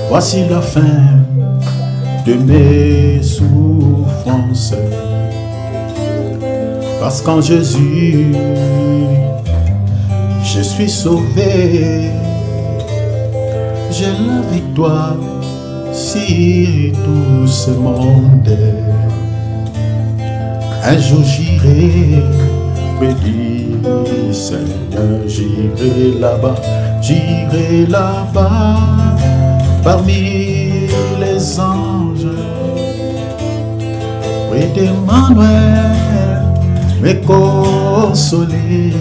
Voici la fin de mes souffrances. Parce qu'en Jésus, je suis sauvé. J'ai la victoire sur tout ce monde. Un jour j'irai près du Seigneur, j'irai là-bas, parmi les anges, près d'Emmanuel, me consoler,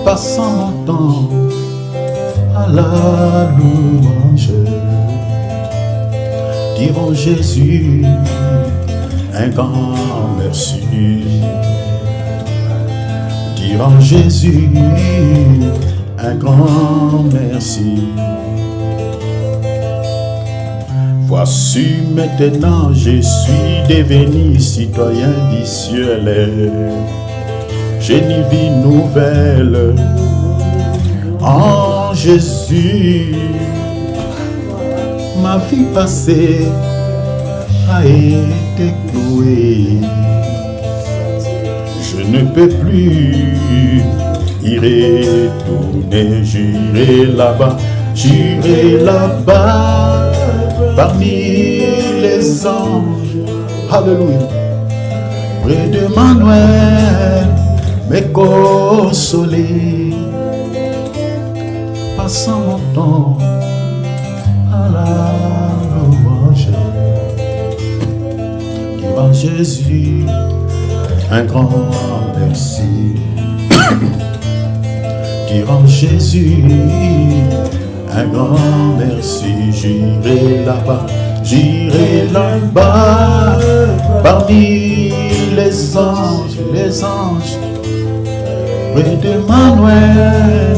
passant mon temps à la louange, diront Jésus un grand merci, diront Jésus un grand merci. Voici maintenant je suis devenu citoyen du ciel. J'ai une vie nouvelle en Jésus. Ma vie passée a été clouée. Je ne peux plus y retourner. J'irai là-bas, parmi les anges. Alléluia. Près de Manuel, me consoler, passant mon temps à la louange, devant Jésus un grand merci, devant Jésus un grand merci. J'irai là-bas, parmi les anges, près d'Emmanuel,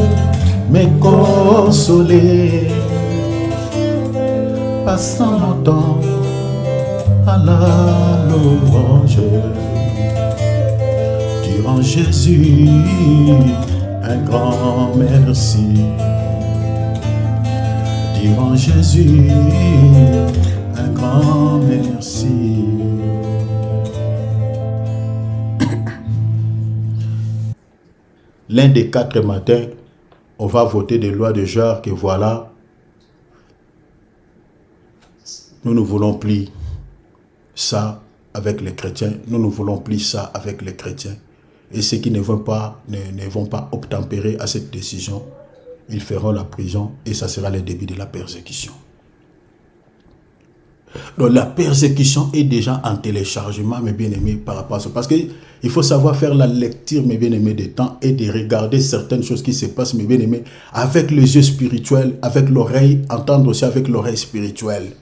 me consoler, passant mon temps à la louange, durant Jésus un grand merci, durant Jésus un grand merci. L'un des 4 matins, on va voter des lois de genre que voilà, nous ne voulons plus ça avec les chrétiens, nous ne voulons plus ça avec les chrétiens. Et ceux qui ne vont pas obtempérer à cette décision, ils feront la prison et ça sera le début de la persécution. Donc la persécution est déjà en téléchargement, mes bien-aimés, par rapport à ça. Parce qu'il faut savoir faire la lecture, mes bien-aimés, des temps et de regarder certaines choses qui se passent, mes bien-aimés, avec les yeux spirituels, avec l'oreille, entendre aussi avec l'oreille spirituelle.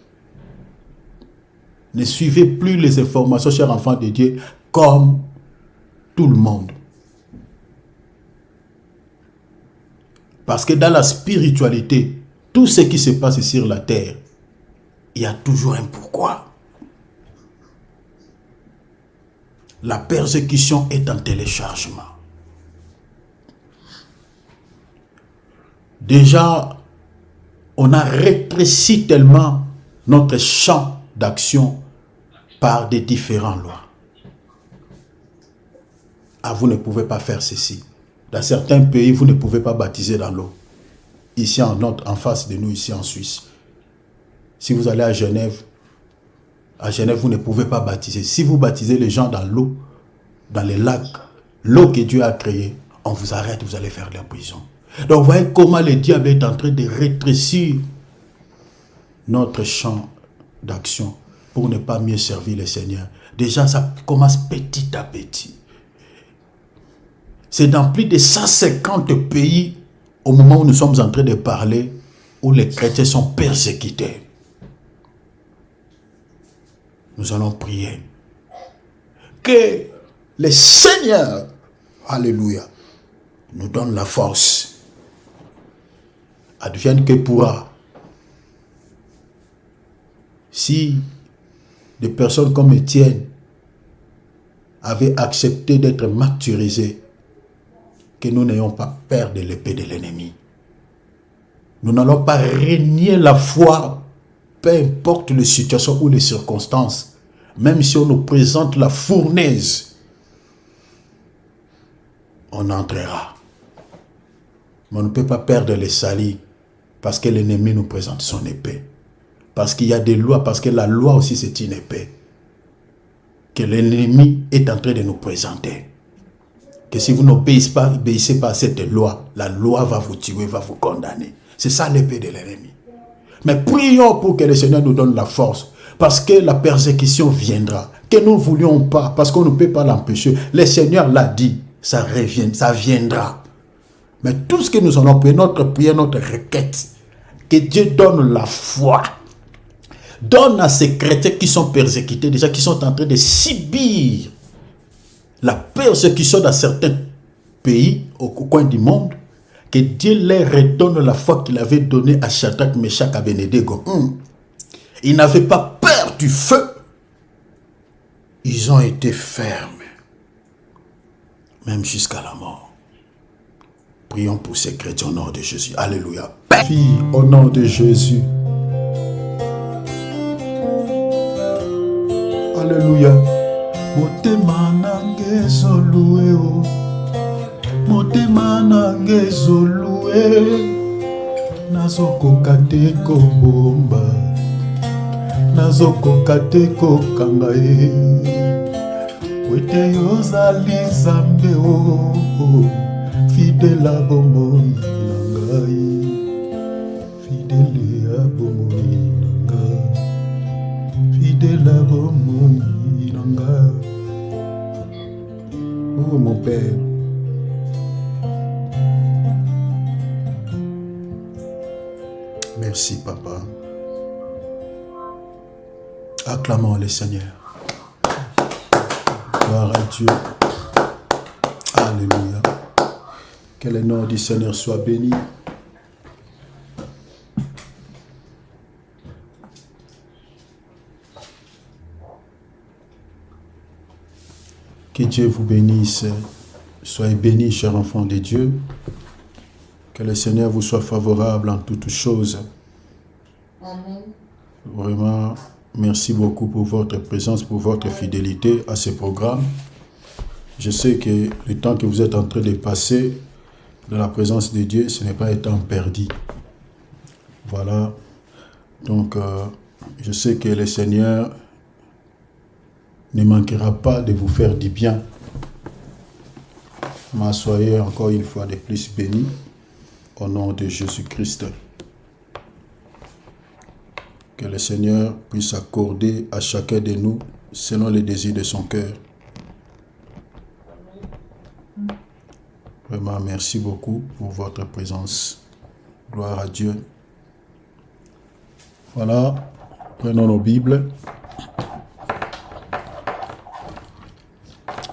Ne suivez plus les informations, chers enfants de Dieu, comme tout le monde. Parce que dans la spiritualité, tout ce qui se passe sur la terre, il y a toujours un pourquoi. La persécution est en téléchargement. Déjà, on a rétréci tellement notre champ d'action par des différentes lois. Ah, vous ne pouvez pas faire ceci. Dans certains pays, vous ne pouvez pas baptiser dans l'eau. Ici, en face de nous, ici en Suisse. Si vous allez à Genève, vous ne pouvez pas baptiser. Si vous baptisez les gens dans l'eau, dans les lacs, l'eau que Dieu a créée, on vous arrête, vous allez faire de la prison. Donc, vous voyez comment le diable est en train de rétrécir notre champ d'action pour ne pas mieux servir le Seigneur. Déjà, ça commence petit à petit. C'est dans plus de 150 pays, au moment où nous sommes en train de parler, où les chrétiens sont persécutés. Nous allons prier que le Seigneur, alléluia, nous donne la force. Advienne que pourra. Si des personnes comme Étienne avaient accepté d'être martyrisées, que nous n'ayons pas peur de l'épée de l'ennemi. Nous n'allons pas renier la foi, peu importe les situations ou les circonstances. Même si on nous présente la fournaise, on entrera. Mais on ne peut pas perdre les salis parce que l'ennemi nous présente son épée. Parce qu'il y a des lois, parce que la loi aussi c'est une épée que l'ennemi est en train de nous présenter. Que si vous n'obéissez pas à cette loi, la loi va vous tuer, va vous condamner. C'est ça l'épée de l'ennemi. Mais prions pour que le Seigneur nous donne la force. Parce que la persécution viendra. Que nous ne voulions pas, parce qu'on ne peut pas l'empêcher. Le Seigneur l'a dit, ça viendra. Mais tout ce que nous allons prier, notre prière, notre requête, que Dieu donne la foi. Donne à ces chrétiens qui sont persécutés, déjà qui sont en train de subir la persécution dans certains pays, au coin du monde, que Dieu leur redonne la foi qu'il avait donnée à Shadrach, Meshach, Abednego. Ils n'avaient pas peur du feu. Ils ont été fermes, même jusqu'à la mort. Prions pour ces chrétiens au nom de Jésus. Alléluia. Fille, au nom de Jésus. Alléluia. Motema nange zolue o. Motema nange zolue. Nazokoka te kobomba. Nazokoka te kokanga ye. Wete yozali Nzambe o. Fidèle à bomoi nangai. Fidèle à bomoi nangai. Fidèle à bomoi nangai. Oh mon Père. Merci Papa. Acclamons le Seigneur. Gloire à Dieu. Alléluia. Que le nom du Seigneur soit béni. Que Dieu vous bénisse. Soyez bénis, chers enfants de Dieu. Que le Seigneur vous soit favorable en toutes choses. Amen. Vraiment, merci beaucoup pour votre présence, pour votre fidélité à ce programme. Je sais que le temps que vous êtes en train de passer dans la présence de Dieu, ce n'est pas un temps perdu. Voilà. Donc, je sais que le Seigneur ne manquera pas de vous faire du bien. Mais soyez encore une fois de plus bénis au nom de Jésus-Christ. Que le Seigneur puisse accorder à chacun de nous selon les désirs de son cœur. Vraiment, merci beaucoup pour votre présence. Gloire à Dieu. Voilà, prenons nos Bibles.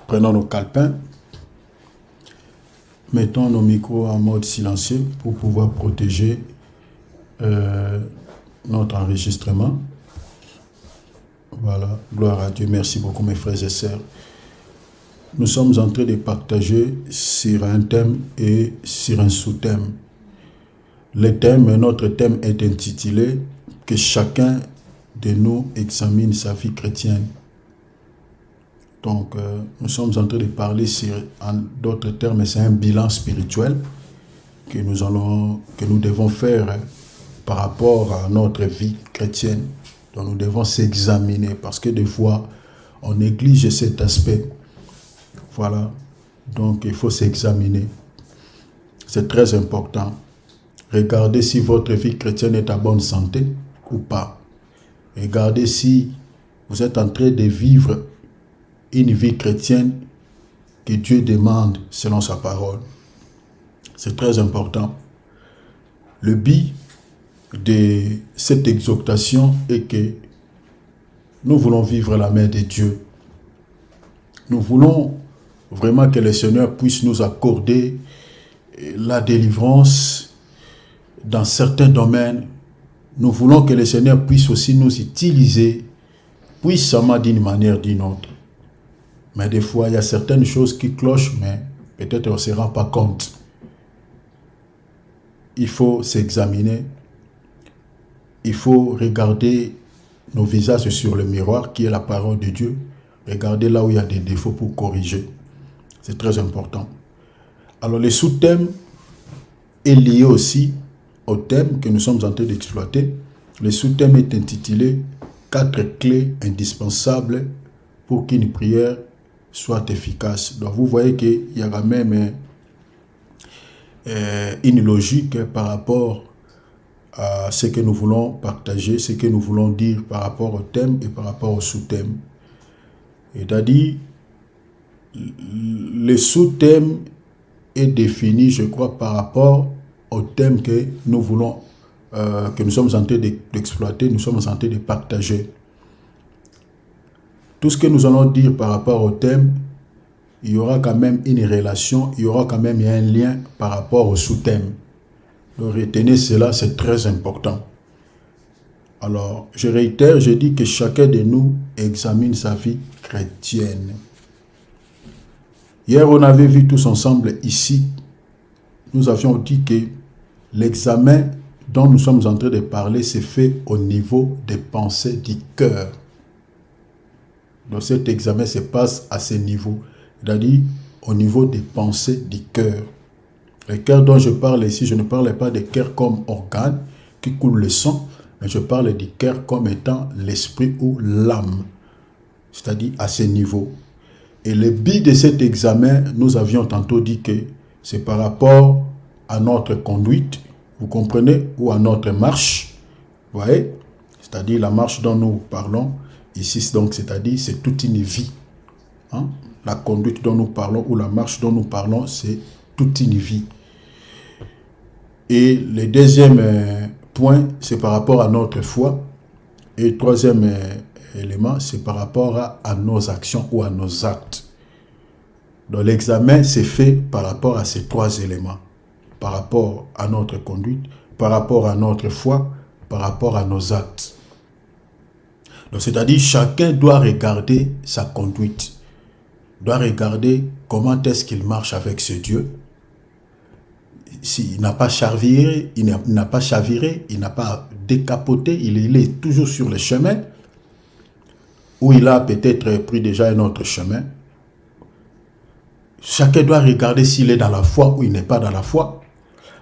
Prenons nos calepins. Mettons nos micros en mode silencieux pour pouvoir protéger notre enregistrement. Voilà, gloire à Dieu. Merci beaucoup mes frères et sœurs. Nous sommes en train de partager sur un thème et sur un sous-thème. Notre thème est intitulé « Que chacun de nous examine sa vie chrétienne ». Donc, nous sommes en train de parler sur, en d'autres termes, c'est un bilan spirituel que nous devons faire par rapport à notre vie chrétienne. Donc, nous devons s'examiner parce que des fois, on néglige cet aspect. Voilà. Donc, il faut s'examiner. C'est très important. Regardez si votre vie chrétienne est en bonne santé ou pas. Regardez si vous êtes en train de vivre une vie chrétienne que Dieu demande selon sa parole. C'est très important. Le but de cette exhortation est que nous voulons vivre la main de Dieu. Nous voulons vraiment que le Seigneur puisse nous accorder la délivrance dans certains domaines. Nous voulons que le Seigneur puisse aussi nous utiliser puissamment d'une manière ou d'une autre. Mais des fois, il y a certaines choses qui clochent, mais peut-être on ne se rend pas compte. il faut s'examiner. Il faut regarder nos visages sur le miroir qui est la parole de Dieu. Regardez là où il y a des défauts pour corriger. C'est très important. Alors le sous-thème est lié aussi au thème que nous sommes en train d'exploiter. Le sous-thème est intitulé « 4 clés indispensables pour qu'une prière soit efficace ». Donc vous voyez qu'il y a quand même une logique par rapport à ce que nous voulons partager, ce que nous voulons dire par rapport au thème et par rapport au sous-thème. C'est-à-dire, le sous-thème est défini, je crois, par rapport au thème que nous voulons, que nous sommes en train d'exploiter, nous sommes en train de partager. Tout ce que nous allons dire par rapport au thème, il y aura quand même une relation, il y aura quand même un lien par rapport au sous-thème. Donc retenez cela, c'est très important. Alors, je réitère, je dis que chacun de nous examine sa vie chrétienne. Hier, on avait vu tous ensemble ici, nous avions dit que l'examen dont nous sommes en train de parler s'est fait au niveau des pensées du cœur. Donc cet examen se passe à ce niveau, c'est-à-dire au niveau des pensées du cœur. Le cœur dont je parle ici, je ne parle pas de cœur comme organe qui coule le sang, mais je parle du cœur comme étant l'esprit ou l'âme, c'est-à-dire à ce niveau. Et le but de cet examen, nous avions tantôt dit que c'est par rapport à notre conduite, vous comprenez, ou à notre marche, vous voyez, c'est-à-dire la marche dont nous parlons ici, donc c'est-à-dire c'est toute une vie. Hein? La conduite dont nous parlons ou la marche dont nous parlons, c'est toute une vie. Et le deuxième point, c'est par rapport à notre foi. Et le troisième élément, c'est par rapport à nos actions ou à nos actes. Donc l'examen s'est fait par rapport à ces trois éléments. Par rapport à notre conduite, par rapport à notre foi, par rapport à nos actes. Donc c'est-à-dire chacun doit regarder sa conduite. Doit regarder comment est-ce qu'il marche avec ce Dieu. S'il n'a pas chaviré, il n'a pas chaviré, il n'a pas décapoté, il est toujours sur le chemin, ou il a peut-être pris déjà un autre chemin. Chacun doit regarder s'il est dans la foi ou il n'est pas dans la foi.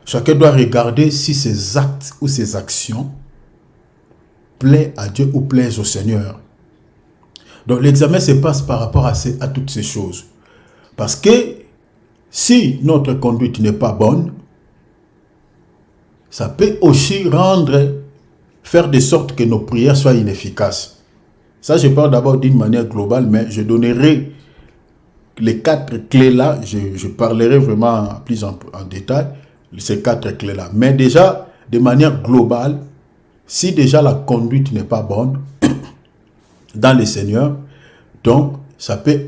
Chacun doit regarder si ses actes ou ses actions plaisent à Dieu ou plaisent au Seigneur. Donc l'examen se passe par rapport à toutes ces choses. Parce que si notre conduite n'est pas bonne, ça peut aussi faire de sorte que nos prières soient inefficaces. Ça, je parle d'abord d'une manière globale, mais je donnerai les 4 clés-là. Je parlerai vraiment plus en détail, ces 4 clés-là. Mais déjà, de manière globale, si déjà la conduite n'est pas bonne dans le Seigneur, donc ça peut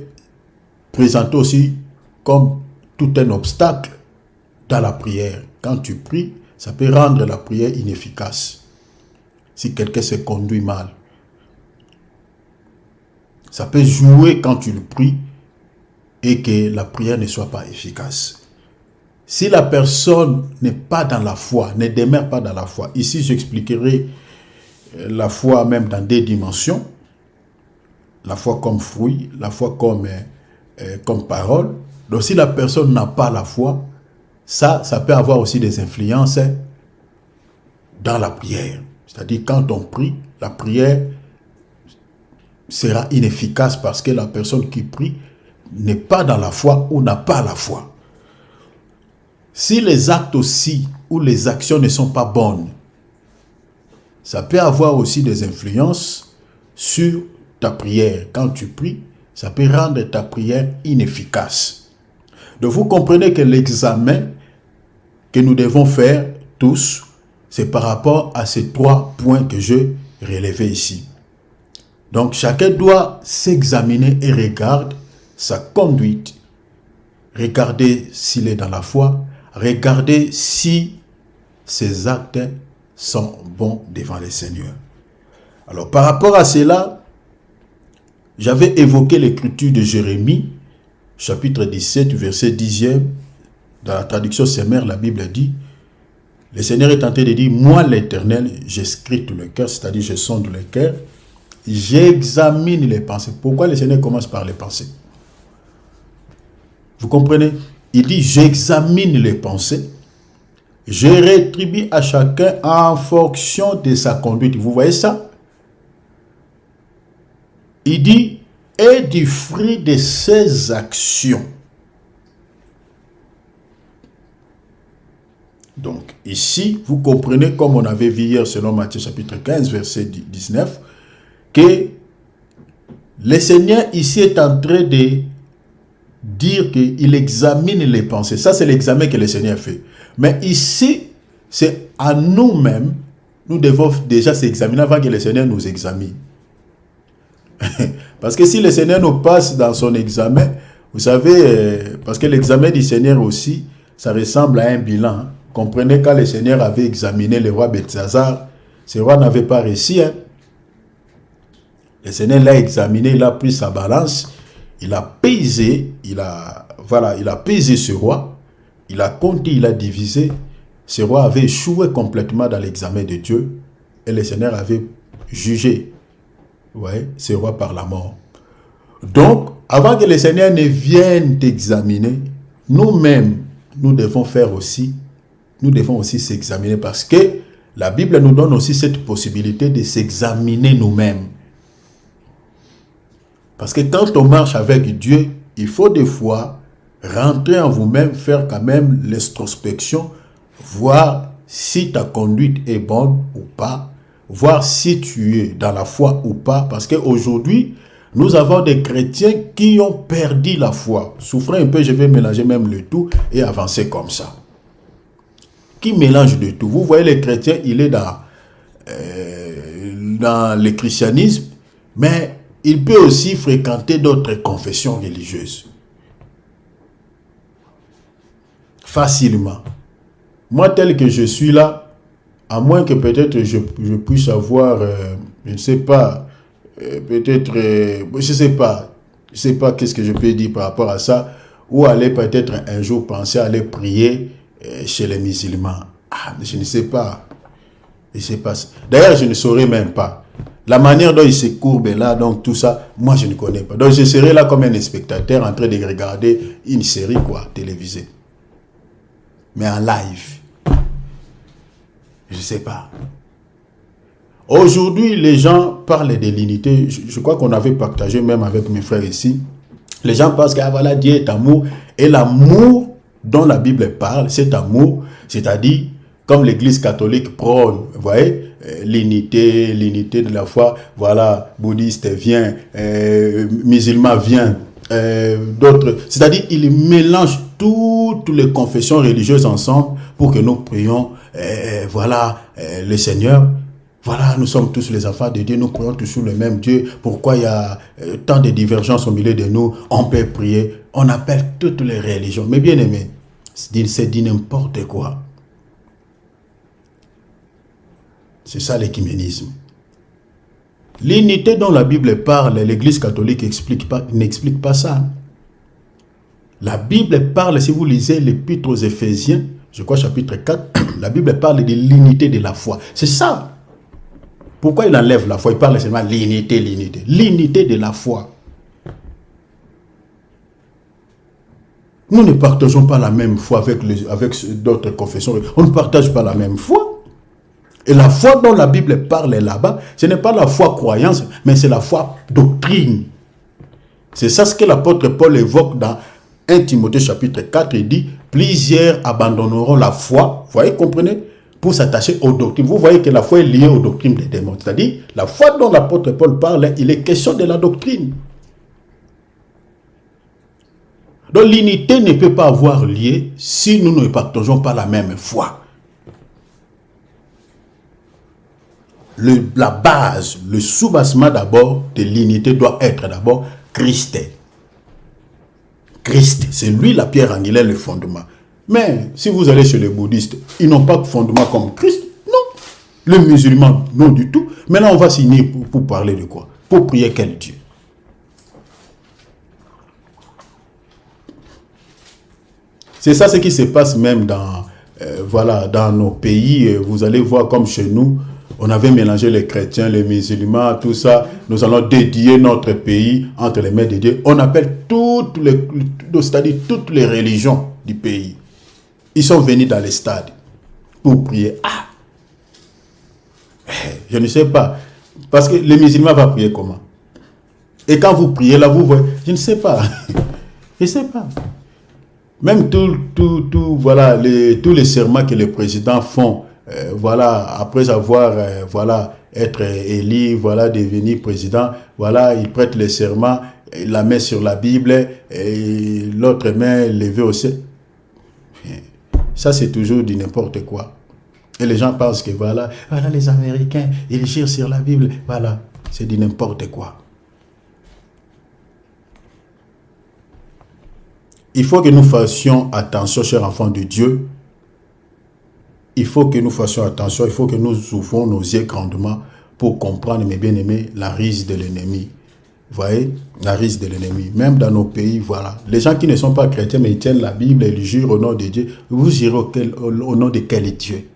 présenter aussi comme tout un obstacle dans la prière. Quand tu pries, ça peut rendre la prière inefficace. Si quelqu'un se conduit mal, ça peut jouer quand tu le pries et que la prière ne soit pas efficace. Si la personne n'est pas dans la foi, ne demeure pas dans la foi, ici j'expliquerai la foi même dans 2 dimensions. La foi comme fruit, la foi comme parole. Donc si la personne n'a pas la foi, ça peut avoir aussi des influences dans la prière. C'est-à-dire quand on prie, la prière sera inefficace parce que la personne qui prie n'est pas dans la foi ou n'a pas la foi. Si les actes aussi ou les actions ne sont pas bonnes, ça peut avoir aussi des influences sur ta prière. Quand tu pries, ça peut rendre ta prière inefficace. Donc vous comprenez que l'examen que nous devons faire tous, c'est par rapport à ces 3 points que je relevais ici. Donc chacun doit s'examiner et regarder sa conduite, regarder s'il est dans la foi, regarder si ses actes sont bons devant le Seigneur. Alors par rapport à cela, j'avais évoqué l'écriture de Jérémie, chapitre 17, verset 10e. Dans la traduction Semeur, la Bible dit, Le Seigneur est en train de dire, moi l'Éternel, j'escrute le cœur, c'est-à-dire je sonde le cœur, j'examine les pensées. Pourquoi le Seigneur commence par les pensées? Vous comprenez? Il dit, j'examine les pensées, je rétribue à chacun en fonction de sa conduite. Vous voyez ça? Il dit, et du fruit de ses actions. Donc, ici, vous comprenez, comme on avait vu hier selon Matthieu chapitre 15, verset 19, que le Seigneur ici est en train de dire qu'il examine les pensées. Ça, c'est l'examen que le Seigneur fait. Mais ici, c'est à nous-mêmes, nous devons déjà s'examiner avant que le Seigneur nous examine. Parce que si le Seigneur nous passe dans son examen, vous savez, parce que l'examen du Seigneur aussi, ça ressemble à un bilan. Comprenez, quand le Seigneur avait examiné le roi Beltsazar, ce roi n'avait pas réussi. Le Seigneur l'a examiné, il a pris sa balance, il a pesé, il a pesé ce roi, il a compté, il a divisé. Ce roi avait échoué complètement dans l'examen de Dieu et le Seigneur avait jugé, ce roi par la mort. Donc, avant que le Seigneur ne vienne t'examiner, nous-mêmes, nous devons aussi s'examiner parce que la Bible nous donne aussi cette possibilité de s'examiner nous-mêmes. Parce que quand on marche avec Dieu, il faut des fois rentrer en vous-même, faire quand même l'introspection, voir si ta conduite est bonne ou pas, voir si tu es dans la foi ou pas. Parce qu'aujourd'hui, nous avons des chrétiens qui ont perdu la foi. Souffrez un peu, je vais mélanger même le tout et avancer comme ça. Qui mélange de tout. Vous voyez, les chrétiens, il est dans le christianisme, mais il peut aussi fréquenter d'autres confessions religieuses. Facilement. Moi, tel que je suis là, à moins que peut-être je puisse avoir, je ne sais pas, peut-être, je ne sais pas qu'est-ce que je peux dire par rapport à ça, ou aller peut-être un jour penser à aller prier chez les musulmans. Ah, je ne sais pas. Je ne sais pas. D'ailleurs, je ne saurais même pas. La manière dont ils se courbent là, donc tout ça, moi je ne connais pas. Donc je serai là comme un spectateur en train de regarder une série télévisée. Mais en live. Je ne sais pas. Aujourd'hui, les gens parlent de l'unité. Je crois qu'on avait partagé même avec mes frères ici. Les gens pensent que voilà, Dieu est amour. Et l'amour dont la Bible parle, cet amour, c'est-à-dire comme l'Église catholique prône, vous voyez, l'unité de la foi, voilà, bouddhiste vient, musulman vient, d'autres, c'est-à-dire il mélange toutes les confessions religieuses ensemble pour que nous prions, voilà, le Seigneur, voilà, nous sommes tous les enfants de Dieu, nous prions tous sur le même Dieu, pourquoi il y a tant de divergences au milieu de nous, on peut prier, on appelle toutes les religions, mais bien aimé, c'est dit n'importe quoi. C'est ça l'écuménisme. L'unité dont la Bible parle, l'Église catholique n'explique pas ça. La Bible parle, si vous lisez l'Épître aux Éphésiens, je crois chapitre 4, la Bible parle de l'unité de la foi. C'est ça. Pourquoi il enlève la foi? Il parle seulement de l'unité. L'unité de la foi. Nous ne partageons pas la même foi avec d'autres confessions. On ne partage pas la même foi. Et la foi dont la Bible parle là-bas, ce n'est pas la foi croyance, mais c'est la foi doctrine. C'est ça ce que l'apôtre Paul évoque dans 1 Timothée chapitre 4. Il dit, plusieurs abandonneront la foi, vous voyez, comprenez, pour s'attacher aux doctrines. Vous voyez que la foi est liée aux doctrines des démons. C'est-à-dire, la foi dont l'apôtre Paul parle, il est question de la doctrine. Donc l'unité ne peut pas avoir lieu si nous ne partageons pas la même foi. La base, le soubassement d'abord de l'unité doit être d'abord Christ. Christ, c'est lui la pierre angulaire, le fondement. Mais si vous allez chez les bouddhistes, ils n'ont pas de fondement comme Christ. Non. Les musulmans, non du tout. Maintenant, on va s'unir pour parler de quoi? Pour prier quel Dieu? C'est ça ce qui se passe même dans voilà, dans nos pays, vous allez voir comme chez nous, on avait mélangé les chrétiens, les musulmans, tout ça. Nous allons dédier notre pays entre les mains de Dieu. On appelle c'est-à-dire toutes les religions du pays. Ils sont venus dans les stades pour prier. Ah! Je ne sais pas. Parce que les musulmans vont prier comment? Et quand vous priez là, vous voyez, je ne sais pas. Je ne sais pas. Même voilà, tous les serments que les présidents font, voilà, après avoir, voilà, être élu, voilà, devenir président, voilà, ils prêtent les serments, la main sur la Bible, et l'autre main levée au ciel. Ça, c'est toujours du n'importe quoi. Et les gens pensent que, voilà, les Américains, ils gèrent sur la Bible, voilà, c'est du n'importe quoi. Il faut que nous fassions attention, chers enfants de Dieu. Il faut que nous fassions attention, il faut que nous ouvrons nos yeux grandement pour comprendre, mes bien-aimés, la risque de l'ennemi. Vous voyez, la risque de l'ennemi. Même dans nos pays, voilà. Les gens qui ne sont pas chrétiens, mais ils tiennent la Bible et ils jurent au nom de Dieu. Vous jurez au nom de quel Dieu?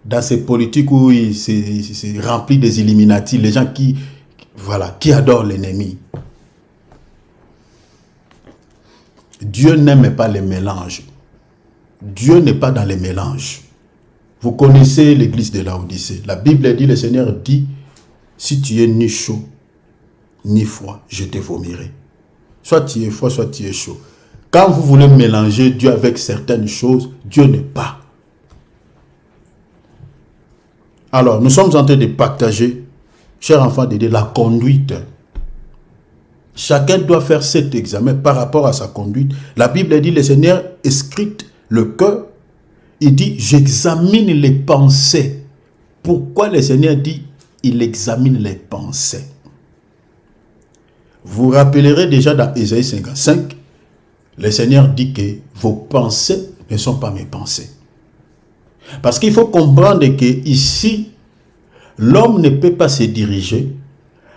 Dans ces politiques où c'est rempli des Illuminati, les gens qui adorent l'ennemi. Dieu n'aime pas les mélanges. Dieu n'est pas dans les mélanges. Vous connaissez l'église de Laodicée. La Bible dit, le Seigneur dit, si tu es ni chaud, ni froid, je te vomirai. Soit tu es froid, soit tu es chaud. Quand vous voulez mélanger Dieu avec certaines choses, Dieu n'est pas. Alors, nous sommes en train de partager, chers enfants de Dieu, la conduite. Chacun doit faire cet examen par rapport à sa conduite. La Bible dit, le Seigneur scrute le cœur. Il dit, j'examine les pensées. Pourquoi le Seigneur dit, il examine les pensées? Vous vous rappellerez déjà dans Ésaïe 55, le Seigneur dit que vos pensées ne sont pas mes pensées. Parce qu'il faut comprendre que ici, l'homme ne peut pas se diriger,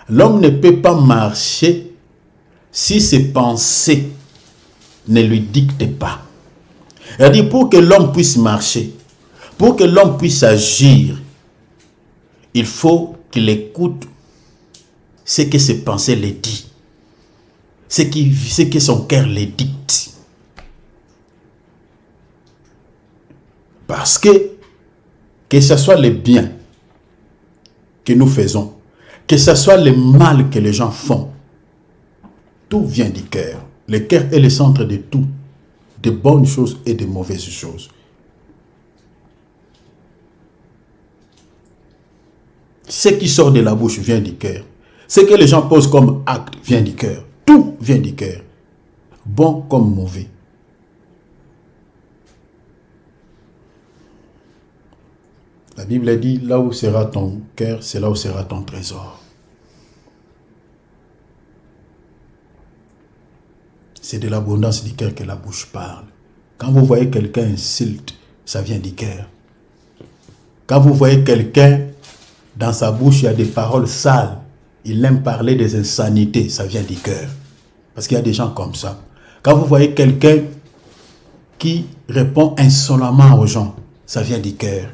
l'homme ne peut pas marcher si ses pensées ne lui dictent pas. C'est-à-dire, pour que l'homme puisse marcher, pour que l'homme puisse agir, il faut qu'il écoute ce que ses pensées lui disent, ce que son cœur lui dicte. Parce que ce soit le bien que nous faisons, que ce soit le mal que les gens font, tout vient du cœur. Le cœur est le centre de tout, de bonnes choses et de mauvaises choses. Ce qui sort de la bouche vient du cœur. Ce que les gens posent comme acte vient du cœur. Tout vient du cœur. Bon comme mauvais. La Bible dit, là où sera ton cœur, c'est là où sera ton trésor. C'est de l'abondance du cœur que la bouche parle. Quand vous voyez quelqu'un insulte, ça vient du cœur. Quand vous voyez quelqu'un, dans sa bouche, il y a des paroles sales, il aime parler des insanités, ça vient du cœur. Parce qu'il y a des gens comme ça. Quand vous voyez quelqu'un qui répond insolemment aux gens, ça vient du cœur.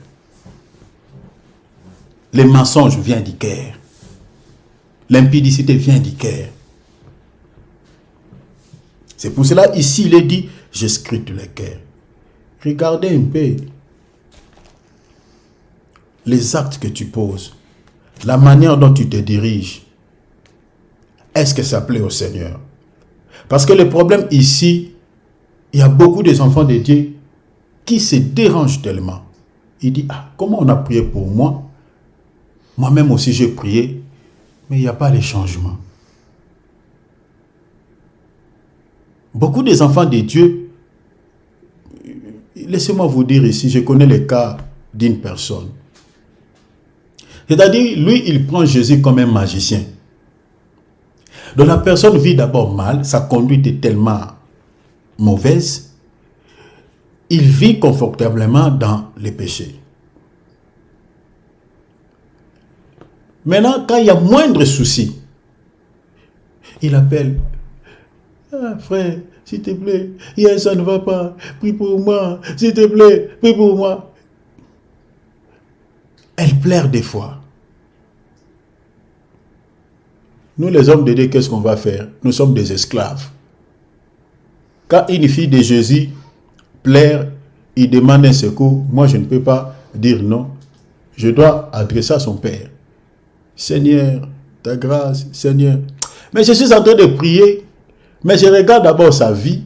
Les mensonges viennent du cœur. L'impudicité vient du cœur. C'est pour cela, ici, il est dit, je scrute le cœur. Regardez un peu les actes que tu poses, la manière dont tu te diriges. Est-ce que ça plaît au Seigneur? Parce que le problème ici, il y a beaucoup des enfants de Dieu qui se dérangent tellement. Il dit, ah, comment on a prié pour moi? Moi-même aussi j'ai prié, mais il n'y a pas les changements. Beaucoup des enfants de Dieu, laissez-moi vous dire ici, je connais le cas d'une personne. C'est-à-dire, lui, il prend Jésus comme un magicien. Donc la personne vit d'abord mal, sa conduite est tellement mauvaise, il vit confortablement dans les péchés. Maintenant, quand il y a moindre souci, il appelle, ah, frère, s'il te plaît, hier ça ne va pas, prie pour moi, s'il te plaît, prie pour moi. Elle pleure des fois. Nous les hommes de Dieu, qu'est-ce qu'on va faire? Nous sommes des esclaves. Quand une fille de Jésus pleure, il demande un secours, moi je ne peux pas dire non. Je dois adresser à son Père. Seigneur, ta grâce, Seigneur. Mais je suis en train de prier, mais je regarde d'abord sa vie.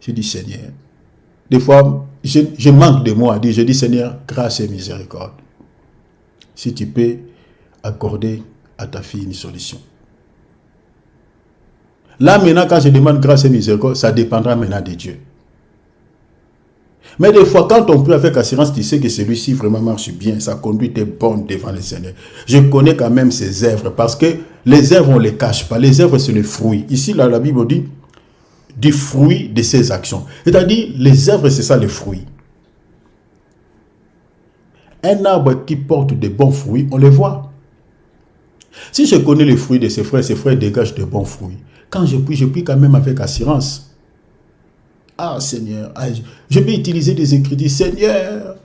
Je dis Seigneur. Des fois, je manque de mots à dire. Je dis Seigneur, grâce et miséricorde. Si tu peux accorder à ta fille une solution. Là maintenant, quand je demande grâce et miséricorde, ça dépendra maintenant de Dieu. Mais des fois, quand on prie avec assurance, tu sais que celui-ci vraiment marche bien, sa conduite est bonne devant le Seigneur. Je connais quand même ses œuvres, parce que les œuvres, on ne les cache pas. Les œuvres, c'est le fruit. Ici, là, la Bible dit du fruit de ses actions. C'est-à-dire, les œuvres, c'est ça le fruit. Un arbre qui porte de bons fruits, on le voit. Si je connais les fruits de ses frères dégagent de bons fruits. Quand je prie quand même avec assurance. Ah Seigneur, je peux utiliser des écritures. Seigneur,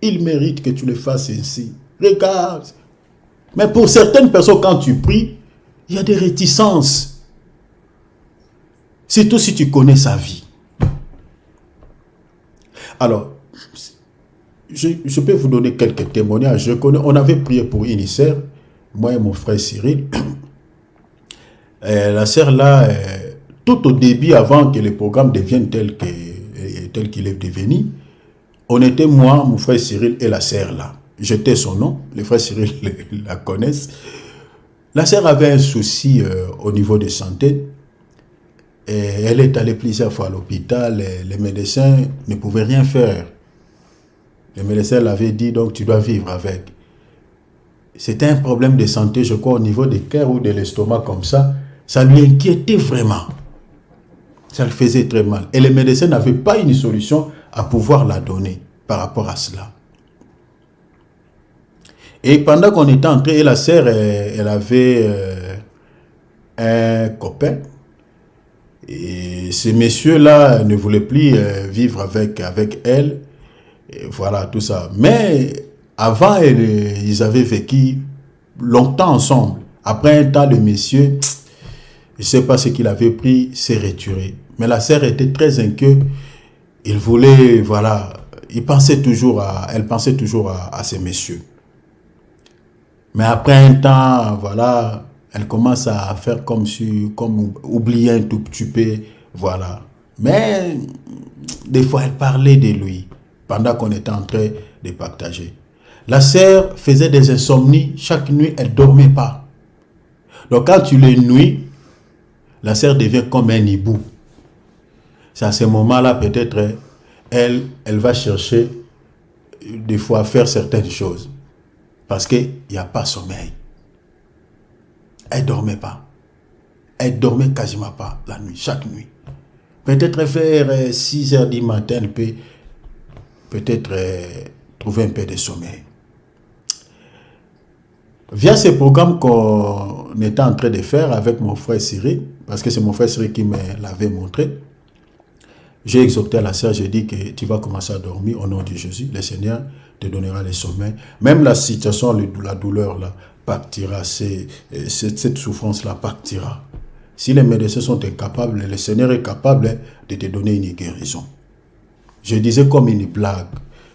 il mérite que tu le fasses ainsi. Regarde. Mais pour certaines personnes, quand tu pries, il y a des réticences. Surtout si tu connais sa vie. Alors, je peux vous donner quelques témoignages. On avait prié pour une sœur, moi et mon frère Cyril. La sœur là, tout au début, avant que le programme devienne tel qu'il est devenu, on était moi, mon frère Cyril et la sœur là. J'étais son nom, les frères Cyril la connaissent. La sœur avait un souci au niveau de santé. Et elle est allée plusieurs fois à l'hôpital. Les médecins ne pouvaient rien faire. Les médecins l'avaient dit, donc tu dois vivre avec. C'était un problème de santé, je crois, au niveau du cœur ou de l'estomac comme ça. Ça lui inquiétait vraiment. Ça le faisait très mal. Et les médecins n'avaient pas une solution à pouvoir la donner par rapport à cela. Et pendant qu'on était entré, la sœur, elle avait un copain. Et ce monsieur-là ne voulait plus vivre avec elle. Et voilà, tout ça. Mais avant, ils avaient vécu longtemps ensemble. Après un temps, le monsieur, je ne sais pas ce qu'il avait pris, s'est retiré. Mais la sœur était très inquiète. Il voulait, voilà, elle pensait toujours à ce monsieur. Mais après un temps, voilà, elle commence à faire comme oublier un tout petit peu, voilà. Mais des fois, elle parlait de lui pendant qu'on était en train de partager. La sœur faisait des insomnies. Chaque nuit, elle ne dormait pas. Donc, quand tu les nuis, la sœur devient comme un hibou. C'est à ce moment-là, peut-être, elle va chercher des fois à faire certaines choses. Parce qu'il n'y a pas sommeil. Elle ne dormait pas. Elle ne dormait quasiment pas la nuit, chaque nuit. Peut-être vers 6 heures du matin, elle peut peut-être trouver un peu de sommeil. Via ce programme qu'on était en train de faire avec mon frère Cyril, parce que c'est mon frère Cyril qui me l'avait montré, j'ai exhorté à la sœur, j'ai dit que tu vas commencer à dormir au nom de Jésus. Le Seigneur te donnera le sommeil. Même la situation, la douleur là, partira. Cette souffrance-là partira. Si les médecins sont incapables, le Seigneur est capable de te donner une guérison. Je disais comme une blague.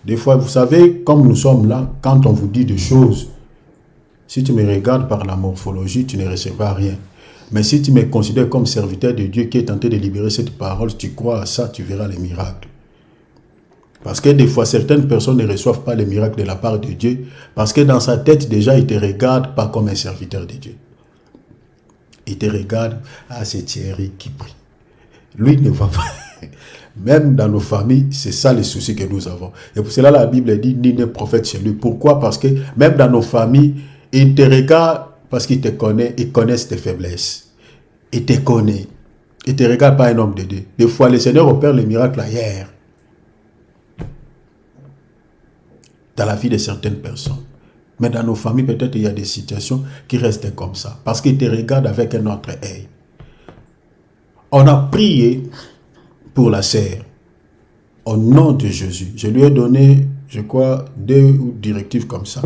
Des fois, vous savez, comme nous sommes là, quand on vous dit des choses, si tu me regardes par la morphologie, tu ne recevras rien. Mais si tu me considères comme serviteur de Dieu qui est tenté de libérer cette parole, tu crois à ça, tu verras les miracles. Parce que des fois, certaines personnes ne reçoivent pas les miracles de la part de Dieu, parce que dans sa tête, déjà, il ne te regarde pas comme un serviteur de Dieu. Il te regarde, ah, c'est Thierry qui prie. Lui ne va pas. Même dans nos familles, c'est ça le souci que nous avons. Et pour cela, la Bible dit, ni ne prophète chez lui. Pourquoi? Parce que même dans nos familles, il te regarde parce qu'il te connaît, il connaît tes faiblesses. Il te connaît. Il ne te regarde pas un homme de Dieu. Des fois, le Seigneur opère les miracles ailleurs. Dans la vie de certaines personnes. Mais dans nos familles, peut-être il y a des situations qui restent comme ça. Parce qu'il te regarde avec un autre œil. On a prié pour la sœur. Au nom de Jésus. Je lui ai donné, je crois, 2 directives comme ça.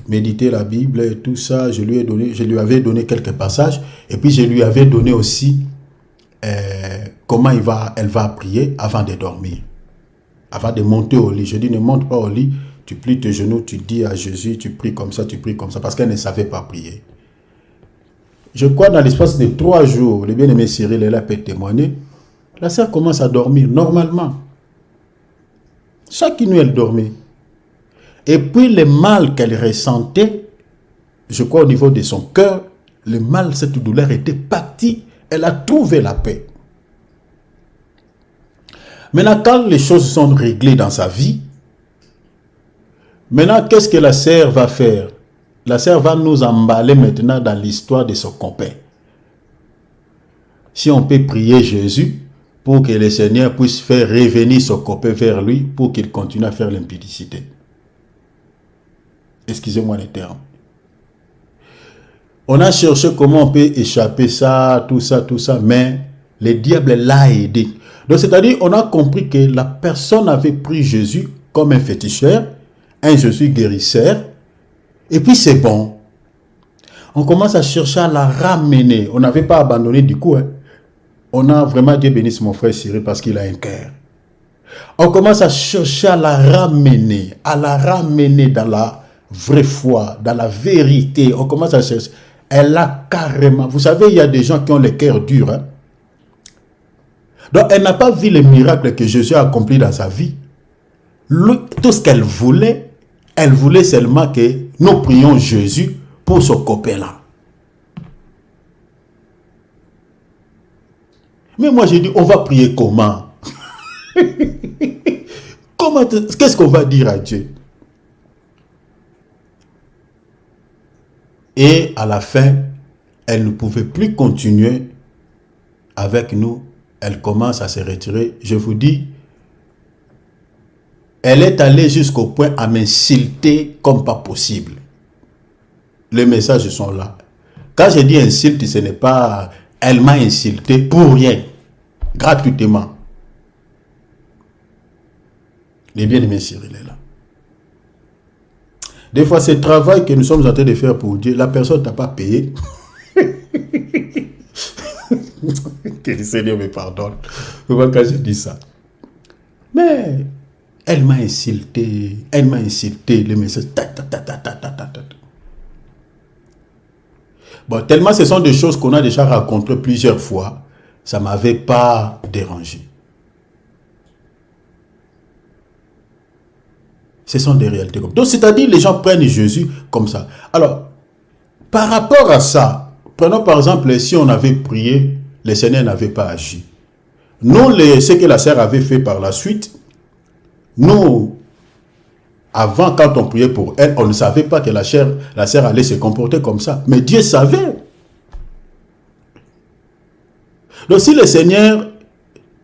Méditer la Bible et tout ça. Je lui avais donné quelques passages. Et puis je lui avais donné aussi comment elle va prier avant de dormir. Avant de monter au lit. Je dis, ne monte pas au lit. Tu plies tes genoux, tu dis à Jésus, tu pries comme ça, parce qu'elle ne savait pas prier. Je crois dans l'espace de 3 jours, le bien-aimé Cyril est là peut témoigner, la sœur commence à dormir normalement. Chaque nuit, elle dormait. Et puis le mal qu'elle ressentait, je crois au niveau de son cœur, le mal, cette douleur était partie. Elle a trouvé la paix. Maintenant, quand les choses sont réglées dans sa vie, maintenant, qu'est-ce que la sœur va faire? La sœur va nous emballer maintenant dans l'histoire de son copain. Si on peut prier Jésus pour que le Seigneur puisse faire revenir son copain vers lui pour qu'il continue à faire l'impudicité. Excusez-moi les termes. On a cherché comment on peut échapper ça, tout ça, mais le diable l'a aidé. Donc, c'est-à-dire, on a compris que la personne avait pris Jésus comme un féticheur, un Jésus guérisseur, et puis c'est bon. On commence à chercher à la ramener. On n'avait pas abandonné du coup. On a vraiment, Dieu bénisse mon frère Cyril parce qu'il a un cœur. On commence à chercher à la ramener dans la vraie foi, dans la vérité. On commence à chercher. Elle a carrément... Vous savez, il y a des gens qui ont le cœur dur. Hein? Donc, elle n'a pas vu les miracles que Jésus a accomplis dans sa vie. Tout ce qu'elle voulait, elle voulait seulement que nous prions Jésus pour ce copain-là. Mais moi, j'ai dit, on va prier comment? Qu'est-ce qu'on va dire à Dieu? Et à la fin, elle ne pouvait plus continuer avec nous. Elle commence à se retirer. Je vous dis, elle est allée jusqu'au point à m'insulter comme pas possible. Les messages sont là. Quand je dis insulte, ce n'est pas... Elle m'a insulté pour rien. Gratuitement. Les bien-aimés Cyril est là. Des fois, ce travail que nous sommes en train de faire pour Dieu, la personne t'a pas payé. Que le Seigneur me pardonne. Quand je dis ça. Mais elle m'a insulté. Le message. Bon, tellement ce sont des choses qu'on a déjà rencontrées plusieurs fois, ça ne m'avait pas dérangé. Ce sont des réalités comme ça. Donc, c'est-à-dire, les gens prennent Jésus comme ça. Alors, par rapport à ça, prenons par exemple, si on avait prié, le Seigneur n'avait pas agi. Nous, ce que la sœur avait fait par la suite, nous, avant, quand on priait pour elle, on ne savait pas que la sœur allait se comporter comme ça. Mais Dieu savait. Donc, si le Seigneur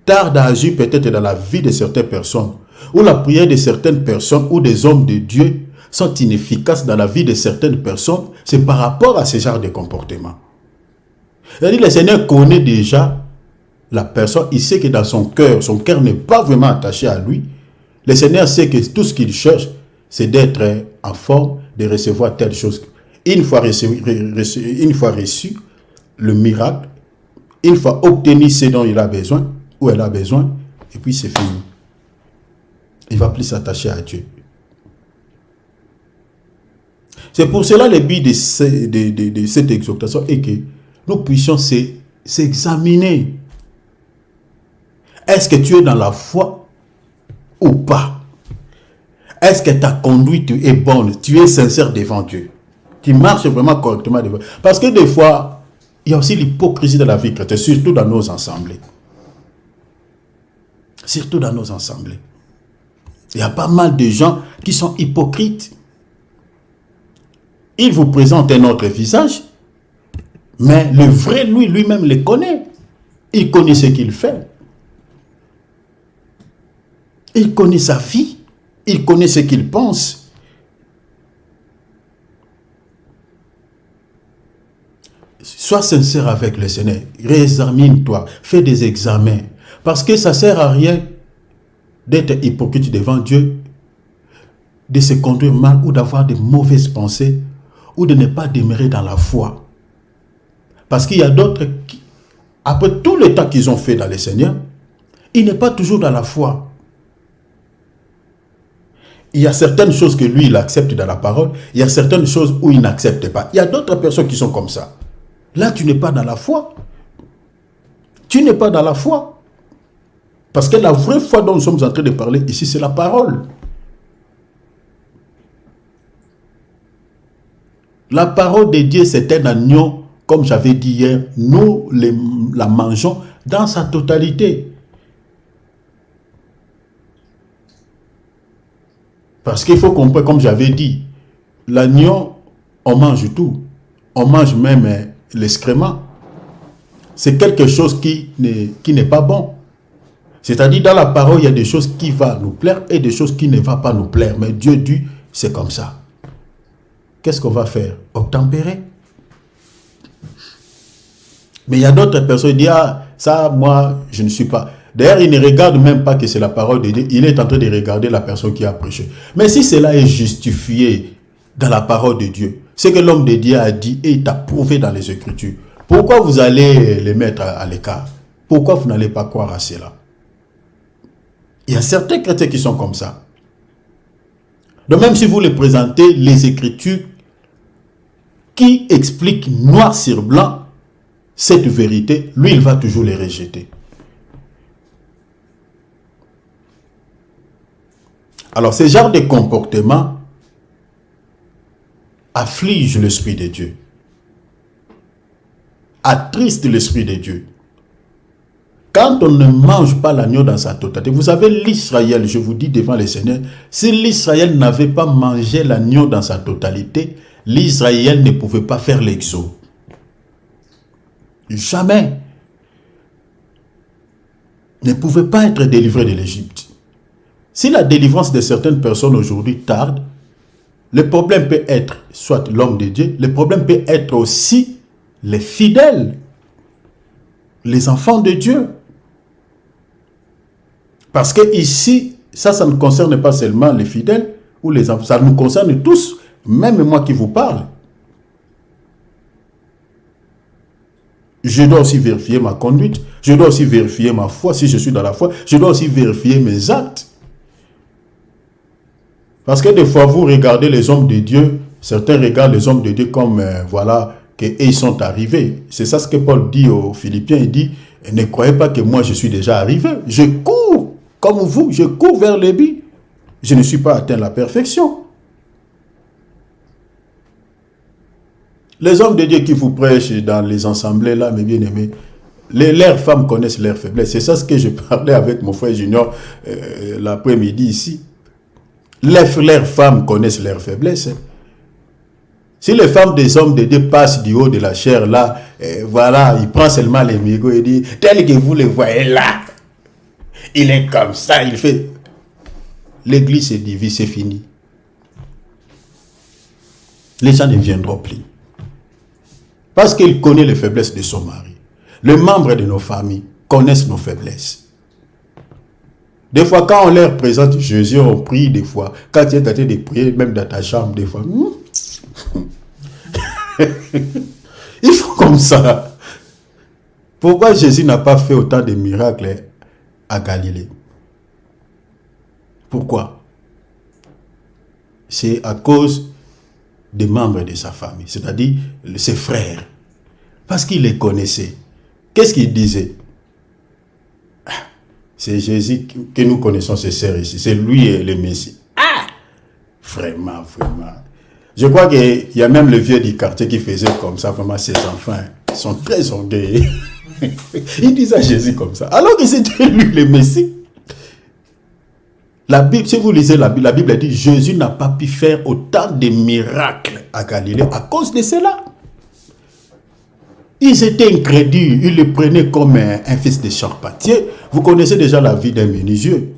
tarde à agir peut-être dans la vie de certaines personnes, ou la prière de certaines personnes, ou des hommes de Dieu sont inefficaces dans la vie de certaines personnes, c'est par rapport à ce genre de comportement. C'est-à-dire que le Seigneur connaît déjà la personne, il sait que dans son cœur n'est pas vraiment attaché à lui. Le Seigneur sait que tout ce qu'il cherche, c'est d'être en forme, de recevoir telle chose. Une fois reçu le miracle, une fois obtenu ce dont il a besoin, ou elle a besoin, et puis c'est fini. Il ne va plus s'attacher à Dieu. C'est pour cela le but de cette exhortation est que nous puissions s'examiner. Est-ce que tu es dans la foi ou pas? Est-ce que ta conduite est bonne? Tu es sincère devant Dieu? Tu marches vraiment correctement devant Dieu? Parce que des fois, il y a aussi l'hypocrisie de la vie chrétienne, surtout dans nos assemblées. Surtout dans nos assemblées. Il y a pas mal de gens qui sont hypocrites. Ils vous présentent un autre visage, mais le vrai, lui-même le connaît. Il connaît ce qu'il fait. Il connaît sa vie. Il connaît ce qu'il pense. sois sincère avec le Seigneur. Réexamine-toi. Fais des examens. Parce que ça ne sert à rien d'être hypocrite devant Dieu, de se conduire mal ou d'avoir de mauvaises pensées ou de ne pas demeurer dans la foi. Parce qu'il y a d'autres qui, après tout le temps qu'ils ont fait dans le Seigneur, ils n'est pas toujours dans la foi. Il y a certaines choses que lui, il accepte dans la parole. Il y a certaines choses où il n'accepte pas. Il y a d'autres personnes qui sont comme ça. Là, tu n'es pas dans la foi. Tu n'es pas dans la foi. Parce que la vraie foi dont nous sommes en train de parler ici, c'est la parole. La parole de Dieu, c'est un agneau, comme j'avais dit hier, nous la mangeons dans sa totalité. Parce qu'il faut comprendre, comme j'avais dit, l'agneau, on mange tout. On mange même l'excrément. C'est quelque chose qui n'est pas bon. C'est-à-dire, dans la parole, il y a des choses qui vont nous plaire et des choses qui ne vont pas nous plaire. Mais Dieu dit, c'est comme ça. Qu'est-ce qu'on va faire? Obtempérer. Mais il y a d'autres personnes qui disent, ah, ça, moi, je ne suis pas. D'ailleurs, il ne regarde même pas que c'est la parole de Dieu. Il est en train de regarder la personne qui a prêché. Mais si cela est justifié dans la parole de Dieu, ce que l'homme de Dieu a dit et est approuvé dans les Écritures, pourquoi vous allez les mettre à l'écart? Pourquoi vous n'allez pas croire à cela? Il y a certains chrétiens qui sont comme ça. Donc même si vous les présentez les Écritures qui expliquent noir sur blanc cette vérité, lui, il va toujours les rejeter. Alors, ce genre de comportement afflige l'Esprit de Dieu, attriste l'Esprit de Dieu. Quand on ne mange pas l'agneau dans sa totalité, vous savez, l'Israël, je vous dis devant le Seigneur, si l'Israël n'avait pas mangé l'agneau dans sa totalité, l'Israël ne pouvait pas faire l'exode. Jamais. Ne pouvait pas être délivré de l'Égypte. Si la délivrance de certaines personnes aujourd'hui tarde, le problème peut être soit l'homme de Dieu, le problème peut être aussi les fidèles, les enfants de Dieu. Parce que ici, ça ne concerne pas seulement les fidèles ou les enfants, ça nous concerne tous, même moi qui vous parle. Je dois aussi vérifier ma conduite, je dois aussi vérifier ma foi, si je suis dans la foi, je dois aussi vérifier mes actes. Parce que des fois, vous regardez les hommes de Dieu, certains regardent les hommes de Dieu comme, voilà, qu'ils sont arrivés. C'est ça ce que Paul dit aux Philippiens, il dit, ne croyez pas que moi je suis déjà arrivé. Je cours, comme vous, je cours vers le but. Je ne suis pas atteint la perfection. Les hommes de Dieu qui vous prêchent dans les assemblées, là, mes bien-aimés, leurs femmes connaissent leurs faiblesses. C'est ça ce que je parlais avec mon frère Junior l'après-midi ici. Leurs femmes connaissent leurs faiblesses. Si les femmes des hommes de Dieu passent du haut de la chair, là, voilà, il prend seulement les mégots et dit, tel que vous le voyez là, il est comme ça, il fait. L'église se divise, c'est fini. Les gens ne viendront plus. Parce qu'il connaît les faiblesses de son mari. Les membres de nos familles connaissent nos faiblesses. Des fois, quand on leur présente Jésus, on prie des fois. Quand tu es en train de prier, même dans ta chambre, des fois. Il faut comme ça. Pourquoi Jésus n'a pas fait autant de miracles à Galilée? Pourquoi? C'est à cause des membres de sa famille, c'est-à-dire ses frères. Parce qu'il les connaissait. Qu'est-ce qu'il disait? C'est Jésus que nous connaissons, ses sœurs ici. C'est lui le Messie. Ah! Vraiment, vraiment. Je crois qu'il y a même le vieux du quartier qui faisait comme ça. Vraiment, ses enfants sont très orgueilleux. Il disait à Jésus comme ça. Alors que c'était lui le Messie. La Bible, si vous lisez la Bible dit Jésus n'a pas pu faire autant de miracles à Galilée à cause de cela. Ils étaient incrédules, ils le prenaient comme un fils de charpentier. Vous connaissez déjà la vie d'un menuisier.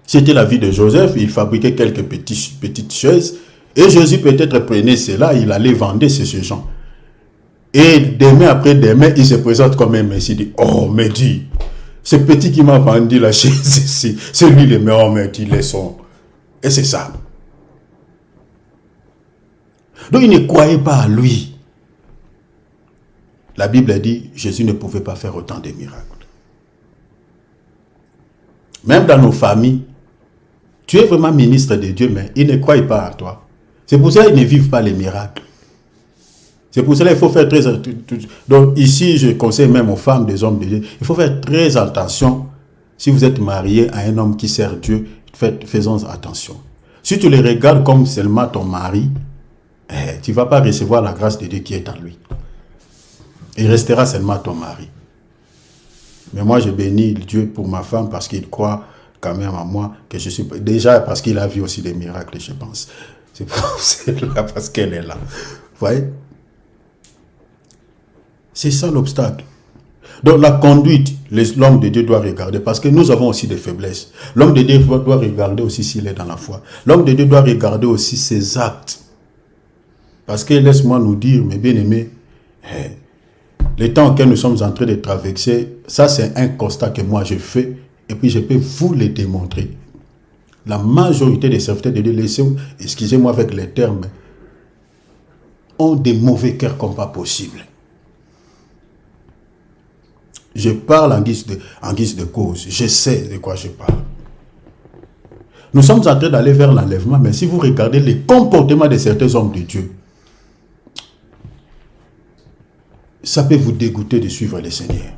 C'était la vie de Joseph, il fabriquait quelques petites choses. Et Jésus peut-être prenait cela, il allait vendre ces gens. Et demain après demain, il se présente comme un messie. Il dit, oh, Mehdi, ce petit qui m'a vendu la chaise ici, c'est lui le meilleur Mehdi, laissons. Et c'est ça. Donc il ne croyait pas à lui. La Bible dit, Jésus ne pouvait pas faire autant de miracles. Même dans nos familles, tu es vraiment ministre de Dieu, mais ils ne croient pas en toi. C'est pour ça qu'ils ne vivent pas les miracles. C'est pour cela qu'il faut faire très attention. Donc ici, je conseille même aux femmes, des hommes de Dieu, il faut faire très attention. Si vous êtes marié à un homme qui sert Dieu, faisons attention. Si tu le regardes comme seulement ton mari, tu ne vas pas recevoir la grâce de Dieu qui est en lui. Il restera seulement ton mari. Mais moi, je bénis Dieu pour ma femme parce qu'il croit quand même à moi que je suis... Déjà parce qu'il a vu aussi des miracles, je pense. C'est pour cela, parce qu'elle est là. Vous voyez? C'est ça l'obstacle. Donc la conduite, l'homme de Dieu doit regarder, parce que nous avons aussi des faiblesses. L'homme de Dieu doit regarder aussi s'il est dans la foi. L'homme de Dieu doit regarder aussi ses actes. Parce que laisse-moi nous dire, mes bien-aimés, les temps auxquels nous sommes en train de traverser, ça c'est un constat que moi je fais, et puis je peux vous le démontrer. La majorité des serviteurs de Dieu, excusez-moi avec les termes, ont des mauvais cœurs comme pas possible. Je parle en guise de cause. Je sais de quoi je parle. Nous sommes en train d'aller vers l'enlèvement, mais si vous regardez les comportements de certains hommes de Dieu, ça peut vous dégoûter de suivre le Seigneur.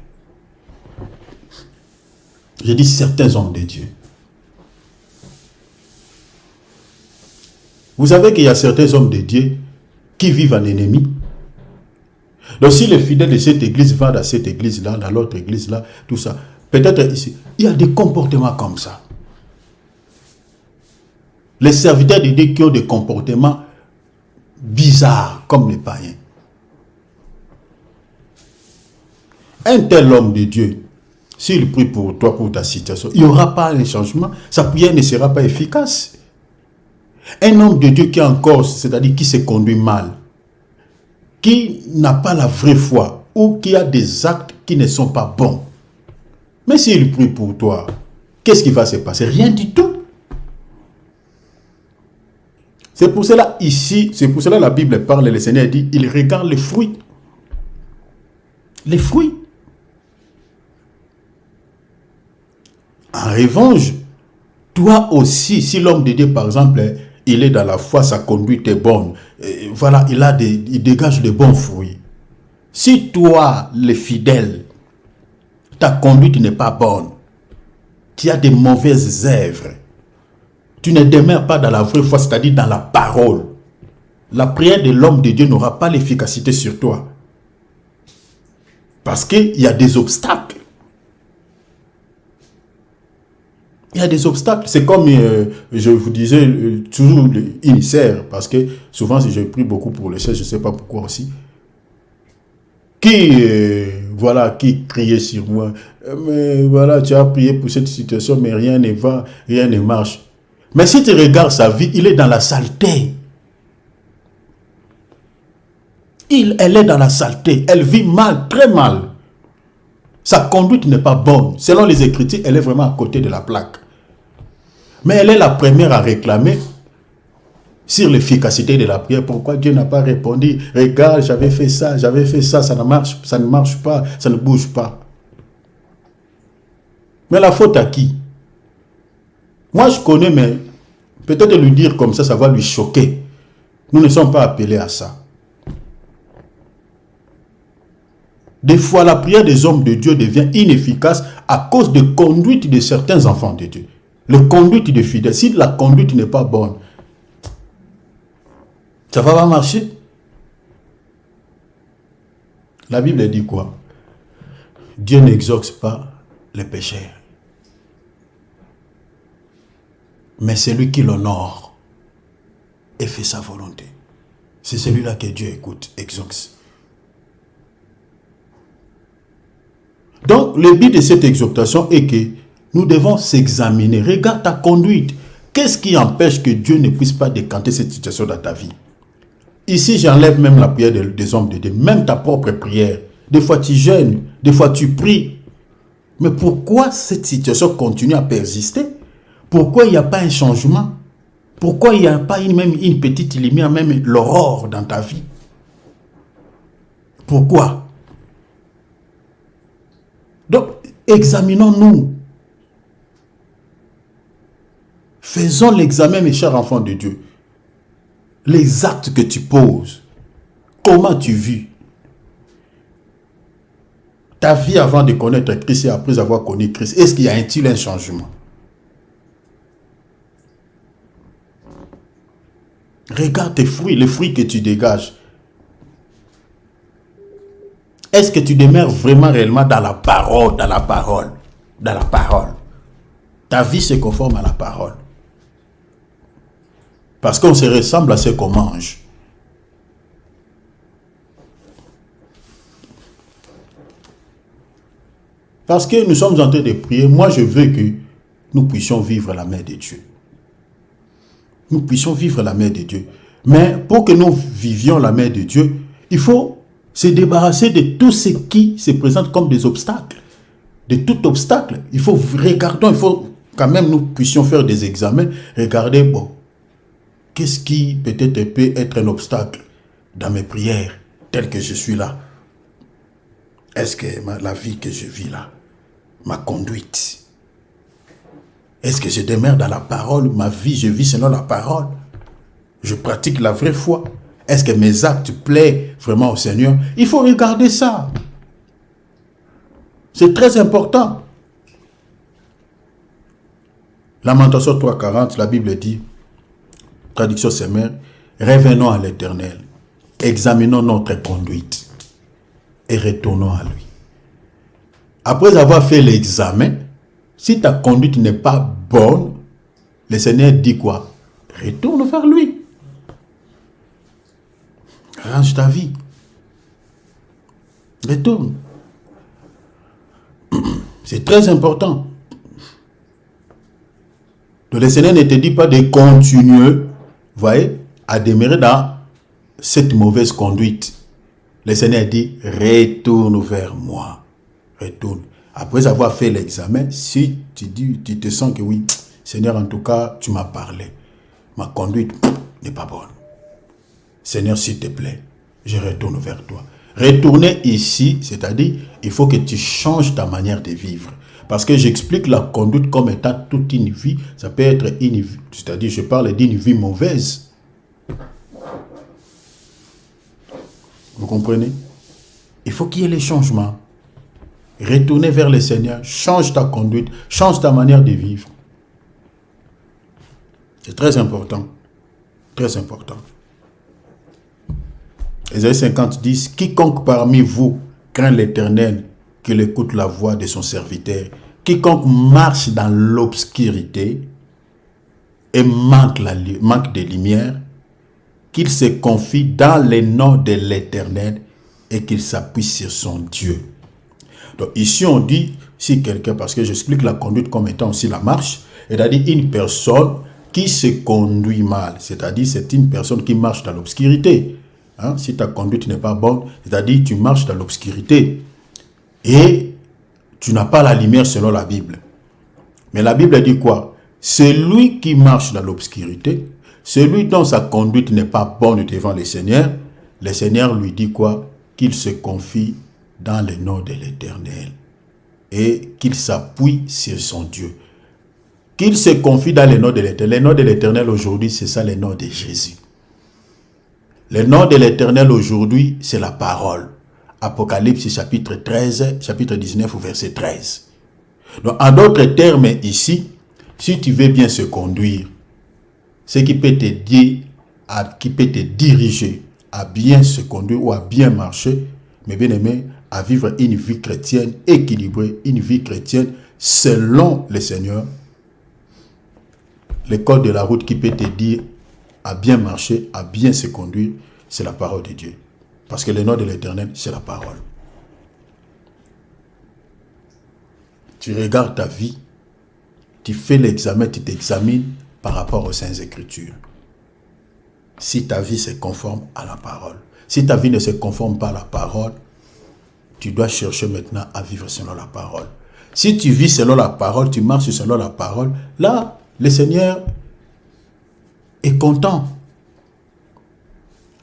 Je dis certains hommes de Dieu. Vous savez qu'il y a certains hommes de Dieu qui vivent en ennemi. Donc si les fidèles de cette église vont dans cette église-là, dans l'autre église-là, tout ça, peut-être ici, il y a des comportements comme ça. Les serviteurs de Dieu qui ont des comportements bizarres, comme les païens. Un tel homme de Dieu, s'il prie pour toi, pour ta situation, il n'y aura pas un changement, sa prière ne sera pas efficace. Un homme de Dieu qui est en Corse, c'est-à-dire qui se conduit mal, qui n'a pas la vraie foi, ou qui a des actes qui ne sont pas bons. Mais s'il prie pour toi, qu'est-ce qui va se passer? Rien du tout. C'est pour cela ici, c'est pour cela la Bible parle, le Seigneur dit, il regarde les fruits. Les fruits. En revanche, toi aussi, si l'homme de Dieu, par exemple, il est dans la foi, sa conduite est bonne, voilà, il dégage de bons fruits. Si toi, le fidèle, ta conduite n'est pas bonne, tu as des mauvaises œuvres, tu ne demeures pas dans la vraie foi, c'est-à-dire dans la parole, la prière de l'homme de Dieu n'aura pas l'efficacité sur toi. Parce qu'il y a des obstacles. Il y a des obstacles. C'est comme je vous disais, toujours initiaire, parce que souvent, si je prie beaucoup pour les chefs, je ne sais pas pourquoi aussi, qui criait sur moi. Mais voilà, tu as prié pour cette situation, mais rien ne va, rien ne marche. Mais si tu regardes sa vie, il est dans la saleté. Elle est dans la saleté. Elle vit mal, très mal. Sa conduite n'est pas bonne. Selon les Écritures, elle est vraiment à côté de la plaque. Mais elle est la première à réclamer sur l'efficacité de la prière. Pourquoi Dieu n'a pas répondu? Regarde, j'avais fait ça, ça ne marche pas, ça ne bouge pas. Mais la faute à qui? Moi, je connais, mais peut-être lui dire comme ça va lui choquer. Nous ne sommes pas appelés à ça. Des fois, la prière des hommes de Dieu devient inefficace à cause de conduite de certains enfants de Dieu. La conduite de fidèles. Si la conduite n'est pas bonne, ça ne va pas marcher. La Bible dit quoi? Dieu n'exauce pas les pécheurs. Mais celui qui l'honore et fait sa volonté, c'est celui-là que Dieu écoute, exauce. Donc, le but de cette exhortation est que nous devons s'examiner. Regarde ta conduite. Qu'est-ce qui empêche que Dieu ne puisse pas décanter cette situation dans ta vie? Ici, j'enlève même la prière des hommes de Dieu, même ta propre prière. Des fois, tu jeûnes, des fois, tu pries. Mais pourquoi cette situation continue à persister? Pourquoi il n'y a pas un changement? Pourquoi il n'y a pas même une petite lumière, même l'aurore dans ta vie? Pourquoi? Donc, examinons-nous. Faisons l'examen, mes chers enfants de Dieu. Les actes que tu poses, comment tu vis? Ta vie avant de connaître Christ et après avoir connu Christ, est-ce qu'il y a-t-il un changement? Regarde tes fruits, les fruits que tu dégages. Est-ce que tu demeures vraiment réellement dans la parole, dans la parole, dans la parole? Ta vie se conforme à la parole. Parce qu'on se ressemble à ce qu'on mange. Parce que nous sommes en train de prier, moi je veux que nous puissions vivre la main de Dieu. Nous puissions vivre la main de Dieu. Mais pour que nous vivions la main de Dieu, il faut se débarrasser de tout ce qui se présente comme des obstacles. De tout obstacle. Il faut regarder, il faut quand même nous puissions faire des examens. Regardez, bon, qu'est-ce qui peut-être peut être un obstacle dans mes prières, tel que je suis là? Est-ce que la vie que je vis là, ma conduite, est-ce que je demeure dans la parole? Ma vie, je vis selon la parole. Je pratique la vraie foi. Est-ce que mes actes plaisent vraiment au Seigneur? Il faut regarder ça. C'est très important. Lamentation 3:40, la Bible dit, traduction Semeur, revenons à l'Éternel, examinons notre conduite et retournons à lui. Après avoir fait l'examen, si ta conduite n'est pas bonne, le Seigneur dit quoi? Retourne vers lui. Range ta vie. Retourne. C'est très important. Donc le Seigneur ne te dit pas de continuer, voyez, à demeurer dans cette mauvaise conduite. Le Seigneur dit, retourne vers moi. Retourne. Après avoir fait l'examen, si tu te sens que oui, Seigneur, en tout cas, tu m'as parlé. Ma conduite n'est pas bonne. Seigneur, s'il te plaît, je retourne vers toi. Retourner ici, c'est-à-dire, il faut que tu changes ta manière de vivre. Parce que j'explique la conduite comme étant toute une vie. Ça peut être une vie, c'est-à-dire, je parle d'une vie mauvaise. Vous comprenez? Il faut qu'il y ait les changements. Retourner vers le Seigneur, change ta conduite, change ta manière de vivre. C'est très important. Très important. Ésaïe 50 dit, quiconque parmi vous craint l'Éternel, qu'il écoute la voix de son serviteur. Quiconque marche dans l'obscurité et manque de lumière, qu'il se confie dans les noms de l'Éternel et qu'il s'appuie sur son Dieu. Donc ici on dit, si quelqu'un, parce que j'explique la conduite comme étant aussi la marche, c'est-à-dire une personne qui se conduit mal, c'est-à-dire c'est une personne qui marche dans l'obscurité. Hein? Si ta conduite n'est pas bonne, c'est-à-dire tu marches dans l'obscurité et tu n'as pas la lumière selon la Bible. Mais la Bible dit quoi? Celui qui marche dans l'obscurité, celui dont sa conduite n'est pas bonne devant le Seigneur lui dit quoi? Qu'il se confie dans le nom de l'Éternel et qu'il s'appuie sur son Dieu. Qu'il se confie dans le nom de l'Éternel. Le nom de l'Éternel aujourd'hui, c'est ça le nom de Jésus. Le nom de l'Éternel aujourd'hui, c'est la parole. Apocalypse chapitre 13, chapitre 19 verset 13. Donc, en d'autres termes, ici, si tu veux bien se conduire, ce qui peut te dire, qui peut te diriger à bien se conduire ou à bien marcher, mais bien aimé, à vivre une vie chrétienne équilibrée, une vie chrétienne selon le Seigneur. Le code de la route qui peut te dire à bien marcher, à bien se conduire, c'est la parole de Dieu. Parce que le nom de l'Éternel, c'est la parole. Tu regardes ta vie, tu fais l'examen, tu t'examines par rapport aux Saintes Écritures. si ta vie se conforme à la parole. Si ta vie ne se conforme pas à la parole, tu dois chercher maintenant à vivre selon la parole. Si tu vis selon la parole, tu marches selon la parole, là, le Seigneur est content.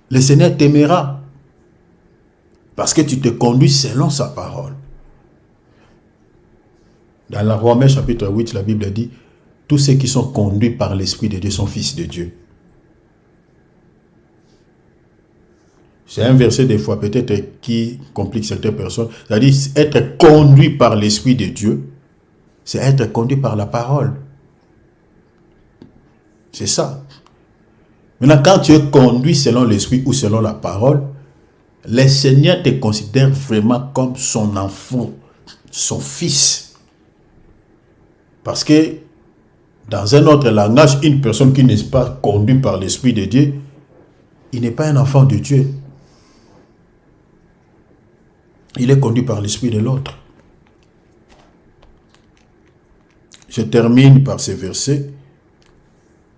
Le Seigneur t'aimera. Parce que tu te conduis selon sa parole. Dans la Romains chapitre 8, la Bible dit, tous ceux qui sont conduits par l'Esprit de Dieu sont fils de Dieu. C'est un verset des fois peut-être qui complique certaines personnes. C'est-à-dire être conduit par l'Esprit de Dieu, c'est être conduit par la parole. C'est ça. Maintenant, quand tu es conduit selon l'Esprit ou selon la parole, le Seigneur te considère vraiment comme son enfant, son fils. Parce que dans un autre langage, une personne qui n'est pas conduite par l'Esprit de Dieu, il n'est pas un enfant de Dieu. Il est conduit par l'esprit de l'autre. Je termine par ces versets.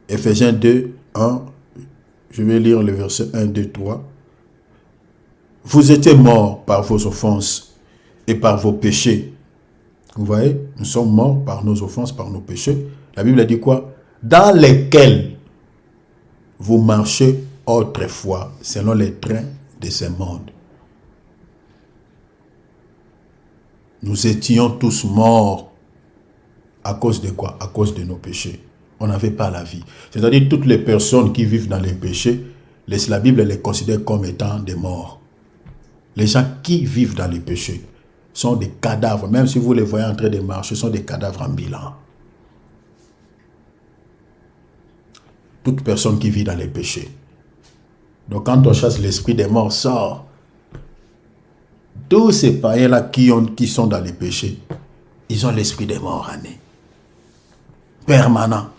Ephésiens 2, 1. Je vais lire le verset 1, 2, 3. Vous étiez morts par vos offenses et par vos péchés. Vous voyez, nous sommes morts par nos offenses, par nos péchés. La Bible dit quoi? Dans lesquels vous marchez autrefois selon les trains de ce monde. Nous étions tous morts. À cause de quoi? À cause de nos péchés. On n'avait pas la vie. C'est-à-dire toutes les personnes qui vivent dans les péchés, la Bible les considère comme étant des morts. Les gens qui vivent dans les péchés sont des cadavres. Même si vous les voyez en train de marcher, ce sont des cadavres ambulants. Toute personne qui vit dans les péchés. Donc quand on chasse l'esprit des morts, sort. Tous ces païens-là qui sont dans les péchés, ils ont l'esprit des morts en eux. Permanent.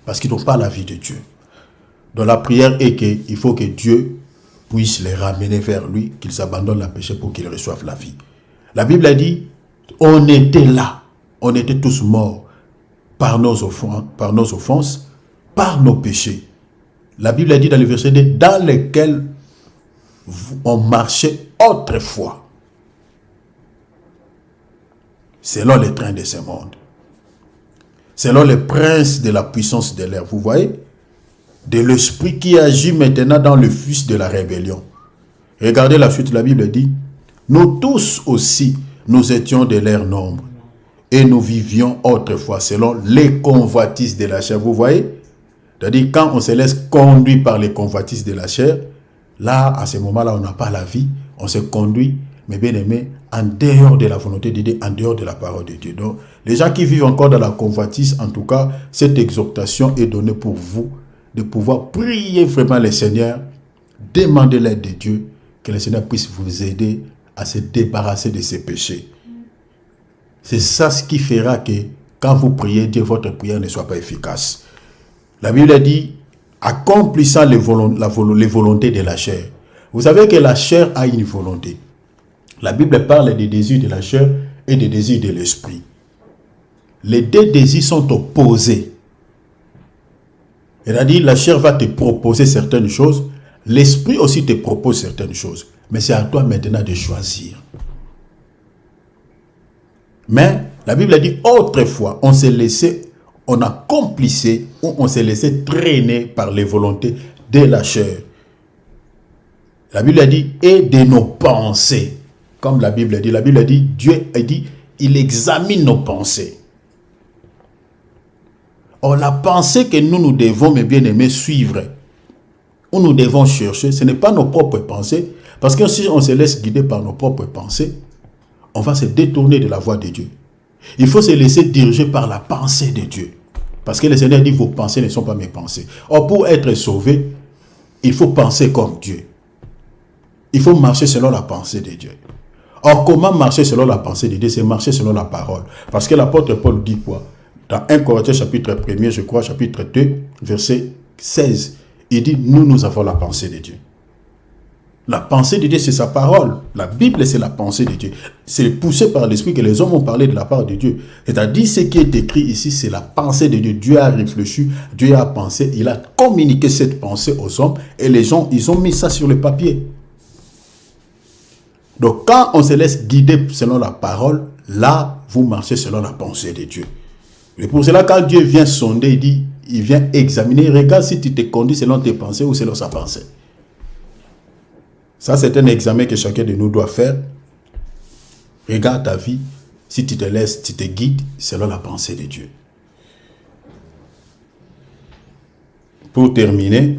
Parce qu'ils n'ont pas la vie de Dieu. Donc la prière est qu'il faut que Dieu puisse les ramener vers lui, qu'ils abandonnent le péché pour qu'ils reçoivent la vie. La Bible a dit, on était là, on était tous morts par nos offenses, par nos péchés. La Bible a dit dans le verset 2, dans lesquels on marchait autrefois. Selon les trains de ce monde. Selon les princes de la puissance de l'air. Vous voyez? De l'esprit qui agit maintenant dans le fils de la rébellion. Regardez la suite, la Bible dit, nous tous aussi, nous étions de leur nombre. Et nous vivions autrefois selon les convoitises de la chair. Vous voyez? C'est-à-dire quand on se laisse conduire par les convoitises de la chair, là, à ce moment-là, on n'a pas la vie. On se conduit, mais bien aimé, en dehors de la volonté de Dieu, en dehors de la parole de Dieu. Donc, les gens qui vivent encore dans la convoitise, en tout cas, cette exhortation est donnée pour vous, de pouvoir prier vraiment le Seigneur, demander l'aide de Dieu, que le Seigneur puisse vous aider à se débarrasser de ses péchés. C'est ça ce qui fera que, quand vous priez Dieu, votre prière ne soit pas efficace. La Bible dit, accomplissant les volontés de la chair. Vous savez que la chair a une volonté. La Bible parle des désirs de la chair et des désirs de l'esprit. Les deux désirs sont opposés. C'est-à-dire, la chair va te proposer certaines choses, l'esprit aussi te propose certaines choses. Mais c'est à toi maintenant de choisir. Mais la Bible dit, autrefois, on accomplissait ou on s'est laissé traîner par les volontés de la chair. La Bible a dit, et de nos pensées. Comme la Bible dit, Dieu a dit, il examine nos pensées. Or, la pensée que nous devons, mes bien-aimés, suivre, où nous devons chercher, ce n'est pas nos propres pensées, parce que si on se laisse guider par nos propres pensées, on va se détourner de la voie de Dieu. Il faut se laisser diriger par la pensée de Dieu. Parce que le Seigneur dit, vos pensées ne sont pas mes pensées. Or, pour être sauvé, il faut penser comme Dieu. Il faut marcher selon la pensée de Dieu. Or, comment marcher selon la pensée de Dieu? C'est marcher selon la parole. Parce que l'apôtre Paul dit quoi? Dans 1 Corinthiens chapitre 1er, je crois, chapitre 2, verset 16, il dit, nous avons la pensée de Dieu. La pensée de Dieu, c'est sa parole. La Bible, c'est la pensée de Dieu. C'est poussé par l'Esprit que les hommes ont parlé de la part de Dieu. C'est-à-dire, ce qui est écrit ici, c'est la pensée de Dieu. Dieu a réfléchi, Dieu a pensé, il a communiqué cette pensée aux hommes et les gens, ils ont mis ça sur le papier. Donc, quand on se laisse guider selon la parole, là, vous marchez selon la pensée de Dieu. Et pour cela, quand Dieu vient sonder, il dit, il vient examiner, regarde si tu te conduis selon tes pensées ou selon sa pensée. Ça, c'est un examen que chacun de nous doit faire. Regarde ta vie, si tu te laisses, tu te guides selon la pensée de Dieu. Pour terminer,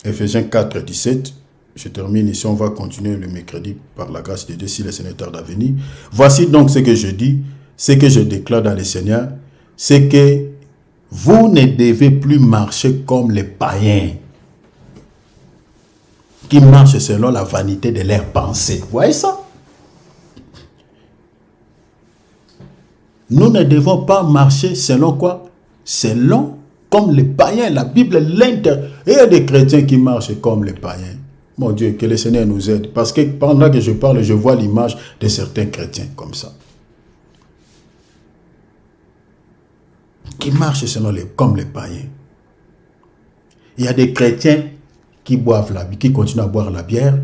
Ephésiens 4, 17, je termine ici, on va continuer le mercredi par la grâce de Dieu si le Seigneur tarde à venir. Voici donc ce que je dis, ce que je déclare dans le Seigneur, c'est que vous ne devez plus marcher comme les païens qui marchent selon la vanité de leurs pensées. Vous voyez ça? Nous ne devons pas marcher selon quoi? Selon comme les païens. La Bible l'interdit. Et il y a des chrétiens qui marchent comme les païens. Mon Dieu, que le Seigneur nous aide. Parce que pendant que je parle, je vois l'image de certains chrétiens comme ça. Qui marchent selon comme les païens. Il y a des chrétiens qui boivent qui continuent à boire la bière,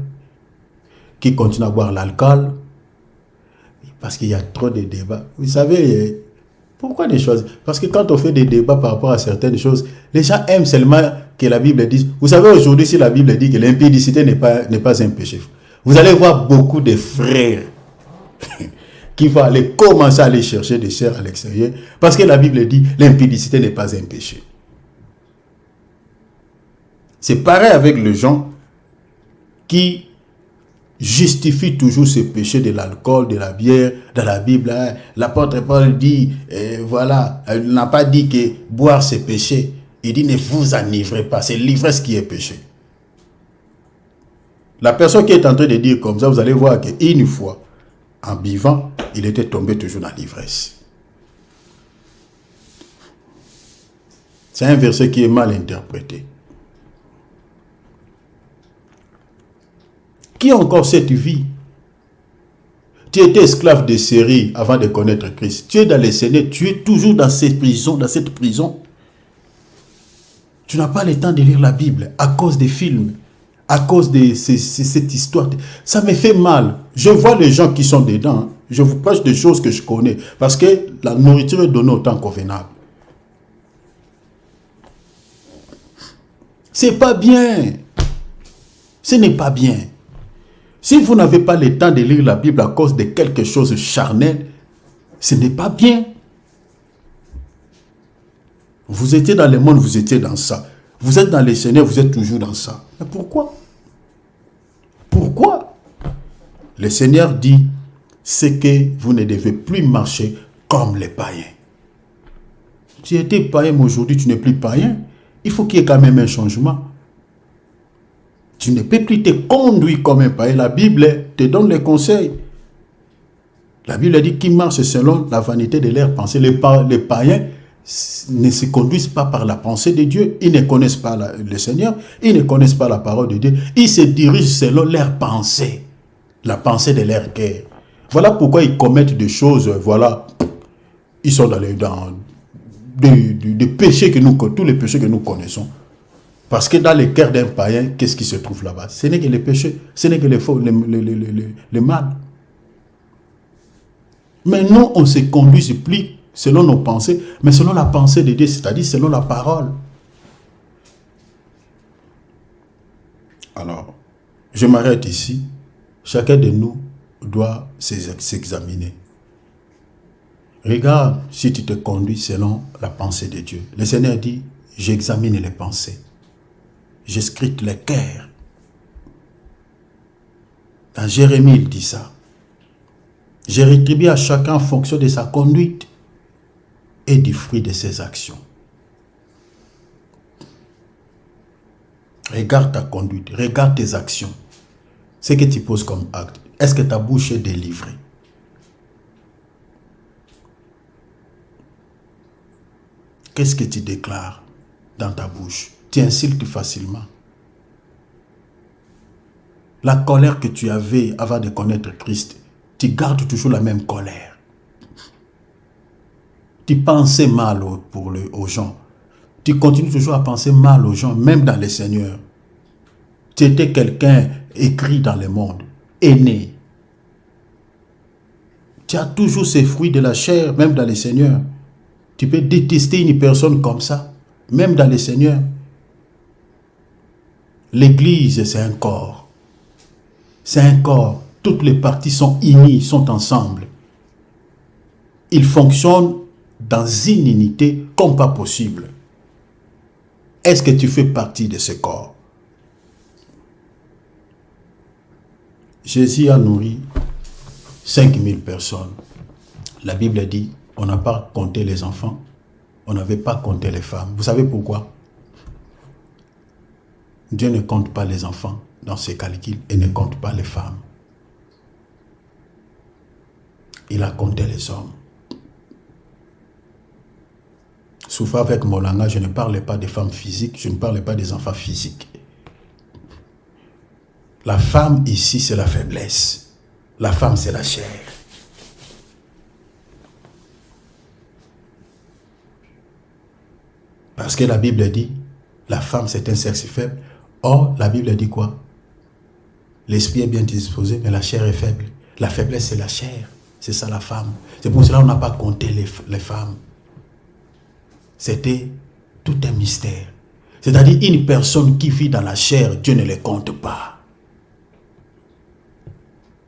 qui continuent à boire l'alcool, parce qu'il y a trop de débats. Vous savez, pourquoi des choses? Parce que quand on fait des débats par rapport à certaines choses, les gens aiment seulement que la Bible dise. Vous savez, aujourd'hui, si la Bible dit que l'impudicité n'est pas un péché, vous allez voir beaucoup de frères qui vont aller commencer à aller chercher des sœurs à l'extérieur, parce que la Bible dit l'impudicité n'est pas un péché. C'est pareil avec les gens qui justifient toujours ce péché de l'alcool, de la bière. Dans la Bible, hein, l'apôtre Paul dit, voilà, il n'a pas dit que boire c'est péché. Il dit ne vous enivrez pas, c'est l'ivresse qui est péché. La personne qui est en train de dire comme ça, vous allez voir qu'une fois, en buvant, il était tombé toujours dans l'ivresse. C'est un verset qui est mal interprété. Qui a encore cette vie? Tu étais esclave de série avant de connaître Christ. Tu es dans les Seigneurs, tu es toujours dans cette prison. Tu n'as pas le temps de lire la Bible à cause des films, à cause de cette histoire. Ça me fait mal. Je vois les gens qui sont dedans. Je vous parle des choses que je connais. Parce que la nourriture est donnée autant convenable. C'est pas bien. Ce n'est pas bien. Si vous n'avez pas le temps de lire la Bible à cause de quelque chose de charnel, ce n'est pas bien. Vous étiez dans le monde, vous étiez dans ça. Vous êtes dans les Seigneurs, vous êtes toujours dans ça. Mais pourquoi? Pourquoi? Le Seigneur dit, c'est que vous ne devez plus marcher comme les païens. Tu étais païen, mais aujourd'hui tu n'es plus païen. Il faut qu'il y ait quand même un changement. Tu ne peux plus te conduire comme un païen. La Bible te donne les conseils. La Bible dit qu'ils marchent selon la vanité de leurs pensées. Les païens ne se conduisent pas par la pensée de Dieu. Ils ne connaissent pas le Seigneur. Ils ne connaissent pas la parole de Dieu. Ils se dirigent selon leurs pensées. La pensée de leur cœur. Voilà pourquoi ils commettent des choses. Voilà. Ils sont dans des péchés tous les péchés que nous connaissons. Parce que dans le cœur d'un païen, qu'est-ce qui se trouve là-bas? Ce n'est que les péchés, ce n'est que les faux, le mal. Mais nous, on ne se conduit plus selon nos pensées, mais selon la pensée de Dieu, c'est-à-dire selon la parole. Alors, je m'arrête ici. Chacun de nous doit s'examiner. Regarde si tu te conduis selon la pensée de Dieu. Le Seigneur dit, j'examine les pensées. Je scrute les cœurs. Dans Jérémie, il dit ça. Je rétribue à chacun en fonction de sa conduite et du fruit de ses actions. Regarde ta conduite, regarde tes actions. Ce que tu poses comme acte. Est-ce que ta bouche est délivrée? Qu'est-ce que tu déclares dans ta bouche? Tu insultes facilement. La colère que tu avais avant de connaître Christ, tu gardes toujours la même colère. Tu pensais mal aux gens. Tu continues toujours à penser mal aux gens, même dans le Seigneur. Tu étais quelqu'un écrit dans le monde, aîné. Tu as toujours ces fruits de la chair, même dans le Seigneur. Tu peux détester une personne comme ça, même dans le Seigneur. L'Église, c'est un corps. C'est un corps. Toutes les parties sont unies, sont ensemble. Ils fonctionnent dans une unité comme pas possible. Est-ce que tu fais partie de ce corps? Jésus a nourri 5000 personnes. La Bible dit, on n'a pas compté les enfants, on n'avait pas compté les femmes. Vous savez pourquoi? Dieu ne compte pas les enfants dans ses calculs et ne compte pas les femmes. Il a compté les hommes. Souvent avec mon langage, je ne parle pas des femmes physiques, je ne parle pas des enfants physiques. La femme ici, c'est la faiblesse. La femme, c'est la chair. Parce que la Bible dit, la femme, c'est un sexe faible. Or, la Bible dit quoi? L'esprit est bien disposé, mais la chair est faible. La faiblesse, c'est la chair. C'est ça la femme. C'est pour cela qu'on n'a pas compté les femmes. C'était tout un mystère. C'est-à-dire, une personne qui vit dans la chair, Dieu ne les compte pas.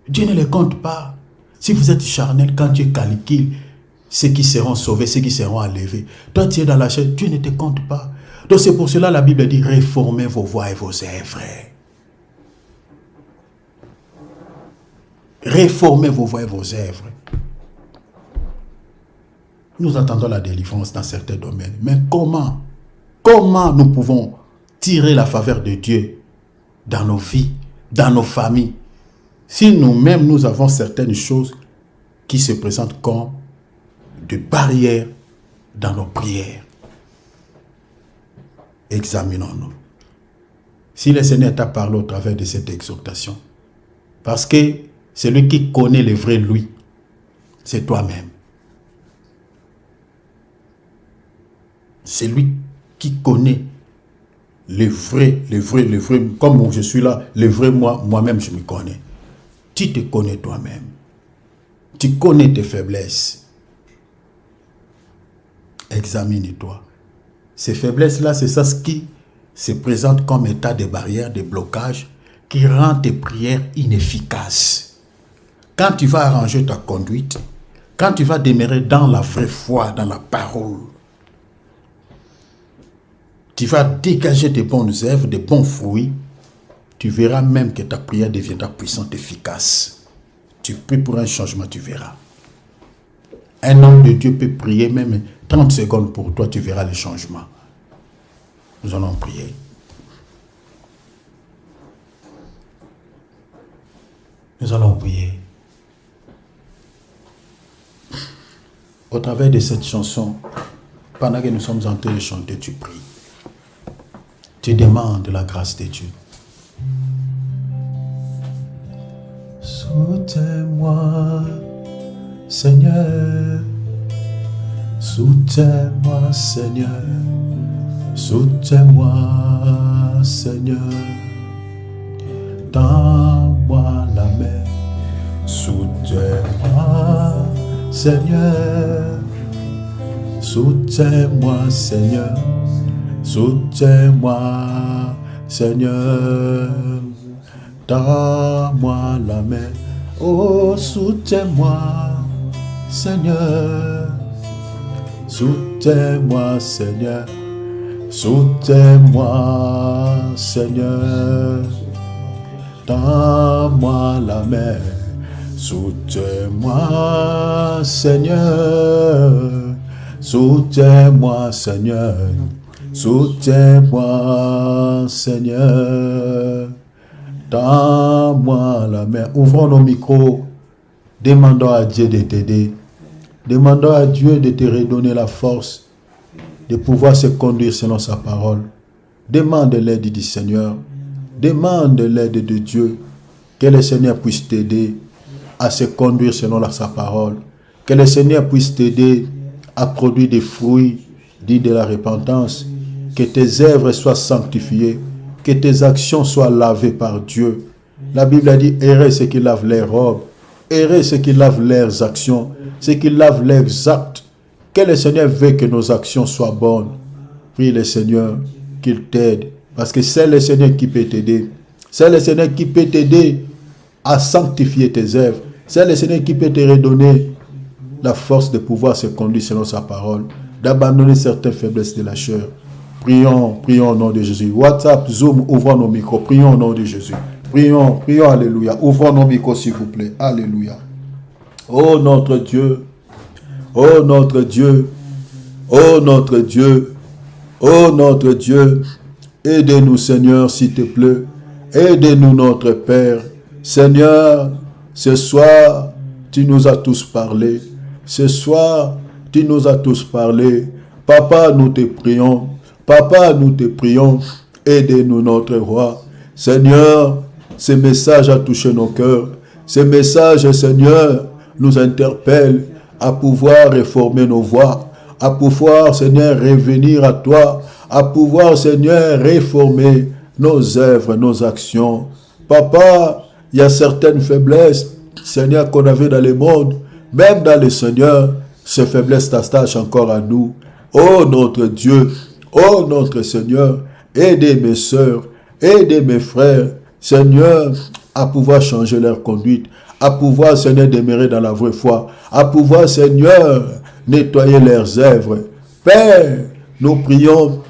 Dieu ne les compte pas. Si vous êtes charnel, quand Dieu calcule ceux qui seront sauvés, ceux qui seront enlevés, toi tu es dans la chair, Dieu ne te compte pas. Donc c'est pour cela la Bible dit, réformez vos voies et vos œuvres. Réformez vos voies et vos œuvres. Nous attendons la délivrance dans certains domaines. Mais comment nous pouvons tirer la faveur de Dieu dans nos vies, dans nos familles, si nous-mêmes nous avons certaines choses qui se présentent comme des barrières dans nos prières? Examinons-nous. Si le Seigneur t'a parlé au travers de cette exhortation, parce que celui qui connaît le vrai lui, c'est toi-même. C'est lui qui connaît le vrai, comme je suis là, le vrai moi-même je me connais. Tu te connais toi-même. Tu connais tes faiblesses. Examine-toi. Ces faiblesses-là, c'est ça ce qui se présente comme état de barrière, de blocage, qui rend tes prières inefficaces. Quand tu vas arranger ta conduite, quand tu vas demeurer dans la vraie foi, dans la parole, tu vas dégager de bonnes œuvres, de bons fruits, tu verras même que ta prière deviendra puissante, efficace. Tu pries pour un changement, tu verras. Un homme de Dieu peut prier même 30 secondes pour toi, tu verras le changement. Nous allons prier. Nous allons prier. Au travers de cette chanson, pendant que nous sommes en train de chanter, tu pries. Tu demandes la grâce de Dieu. Soutiens-moi, Seigneur. Soutiens-moi, Seigneur. Soutiens-moi, Seigneur. Tends-moi la main. Soutiens-moi, Seigneur. Soutiens-moi, Seigneur. Soutiens-moi, Seigneur. Tends-moi la main. Oh, soutiens-moi, Seigneur. Soutiens-moi, Seigneur. Soutiens-moi, Seigneur. Tends-moi la main. Soutiens-moi, Seigneur. Soutiens-moi, Seigneur. Soutiens-moi, Seigneur. Tends-moi la main. Ouvrons nos micros. Demandons à Dieu de t'aider. Demandons à Dieu de te redonner la force de pouvoir se conduire selon sa parole. Demande l'aide du Seigneur. Demande l'aide de Dieu. Que le Seigneur puisse t'aider à se conduire selon sa parole. Que le Seigneur puisse t'aider à produire des fruits dits de la repentance. Que tes œuvres soient sanctifiées. Que tes actions soient lavées par Dieu. La Bible a dit, heureux ceux qui lavent leurs robes. Heureux ceux qui lavent leurs actions. Ceux qui lavent leurs actes. Que le Seigneur veut que nos actions soient bonnes. Prie le Seigneur qu'il t'aide. Parce que c'est le Seigneur qui peut t'aider. C'est le Seigneur qui peut t'aider à sanctifier tes œuvres. C'est le Seigneur qui peut te redonner la force de pouvoir se conduire selon sa parole, d'abandonner certaines faiblesses de la chair. Prions au nom de Jésus. WhatsApp, Zoom, ouvrons nos micros. Prions au nom de Jésus. Prions, alléluia. Ouvrons nos micros, s'il vous plaît. Alléluia. Oh notre Dieu, oh notre Dieu, oh notre Dieu, oh notre Dieu, aide-nous Seigneur, s'il te plaît. Aide-nous notre Père. Seigneur, ce soir, tu nous as tous parlé. Ce soir, tu nous as tous parlé. Papa, nous te prions. Papa, nous te prions. Aide-nous, notre roi. Seigneur, ce message a touché nos cœurs. Ce message, Seigneur, nous interpelle à pouvoir réformer nos voies, à pouvoir, Seigneur, revenir à toi, à pouvoir, Seigneur, réformer nos œuvres, nos actions. Papa, il y a certaines faiblesses, Seigneur, qu'on avait dans le monde, même dans le Seigneur, ces faiblesses s'attachent encore à nous. Oh notre Dieu, oh notre Seigneur, aidez mes sœurs, aidez mes frères, Seigneur, à pouvoir changer leur conduite, à pouvoir, Seigneur, demeurer dans la vraie foi, à pouvoir, Seigneur, nettoyer leurs œuvres. Père, nous prions,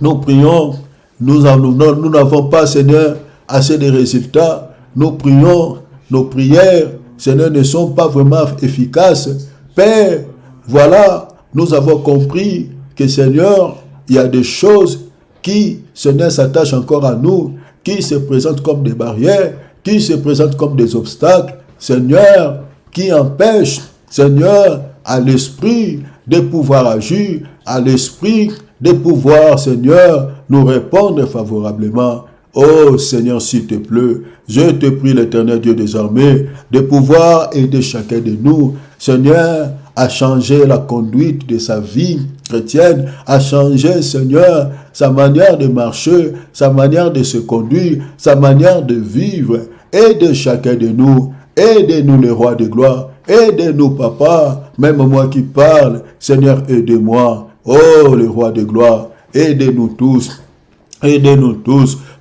nous n'avons pas, Seigneur, assez de résultats. Nous prions, nos prières, Seigneur, ne sont pas vraiment efficaces. Père, voilà, nous avons compris que, Seigneur, il y a des choses qui, Seigneur, s'attachent encore à nous, qui se présentent comme des barrières, qui se présentent comme des obstacles, Seigneur, qui empêchent, Seigneur, à l'esprit de pouvoir agir, à l'esprit de pouvoir, Seigneur, nous répondre favorablement. Oh Seigneur, s'il te plaît, je te prie, l'Éternel Dieu des armées, de pouvoir aider chacun de nous, Seigneur, à changer la conduite de sa vie chrétienne, à changer, Seigneur, sa manière de marcher, sa manière de se conduire, sa manière de vivre. Aide chacun de nous, aide-nous le roi de gloire, aide-nous papa, même moi qui parle, Seigneur, aide-moi. Oh le roi de gloire, aidez-nous tous,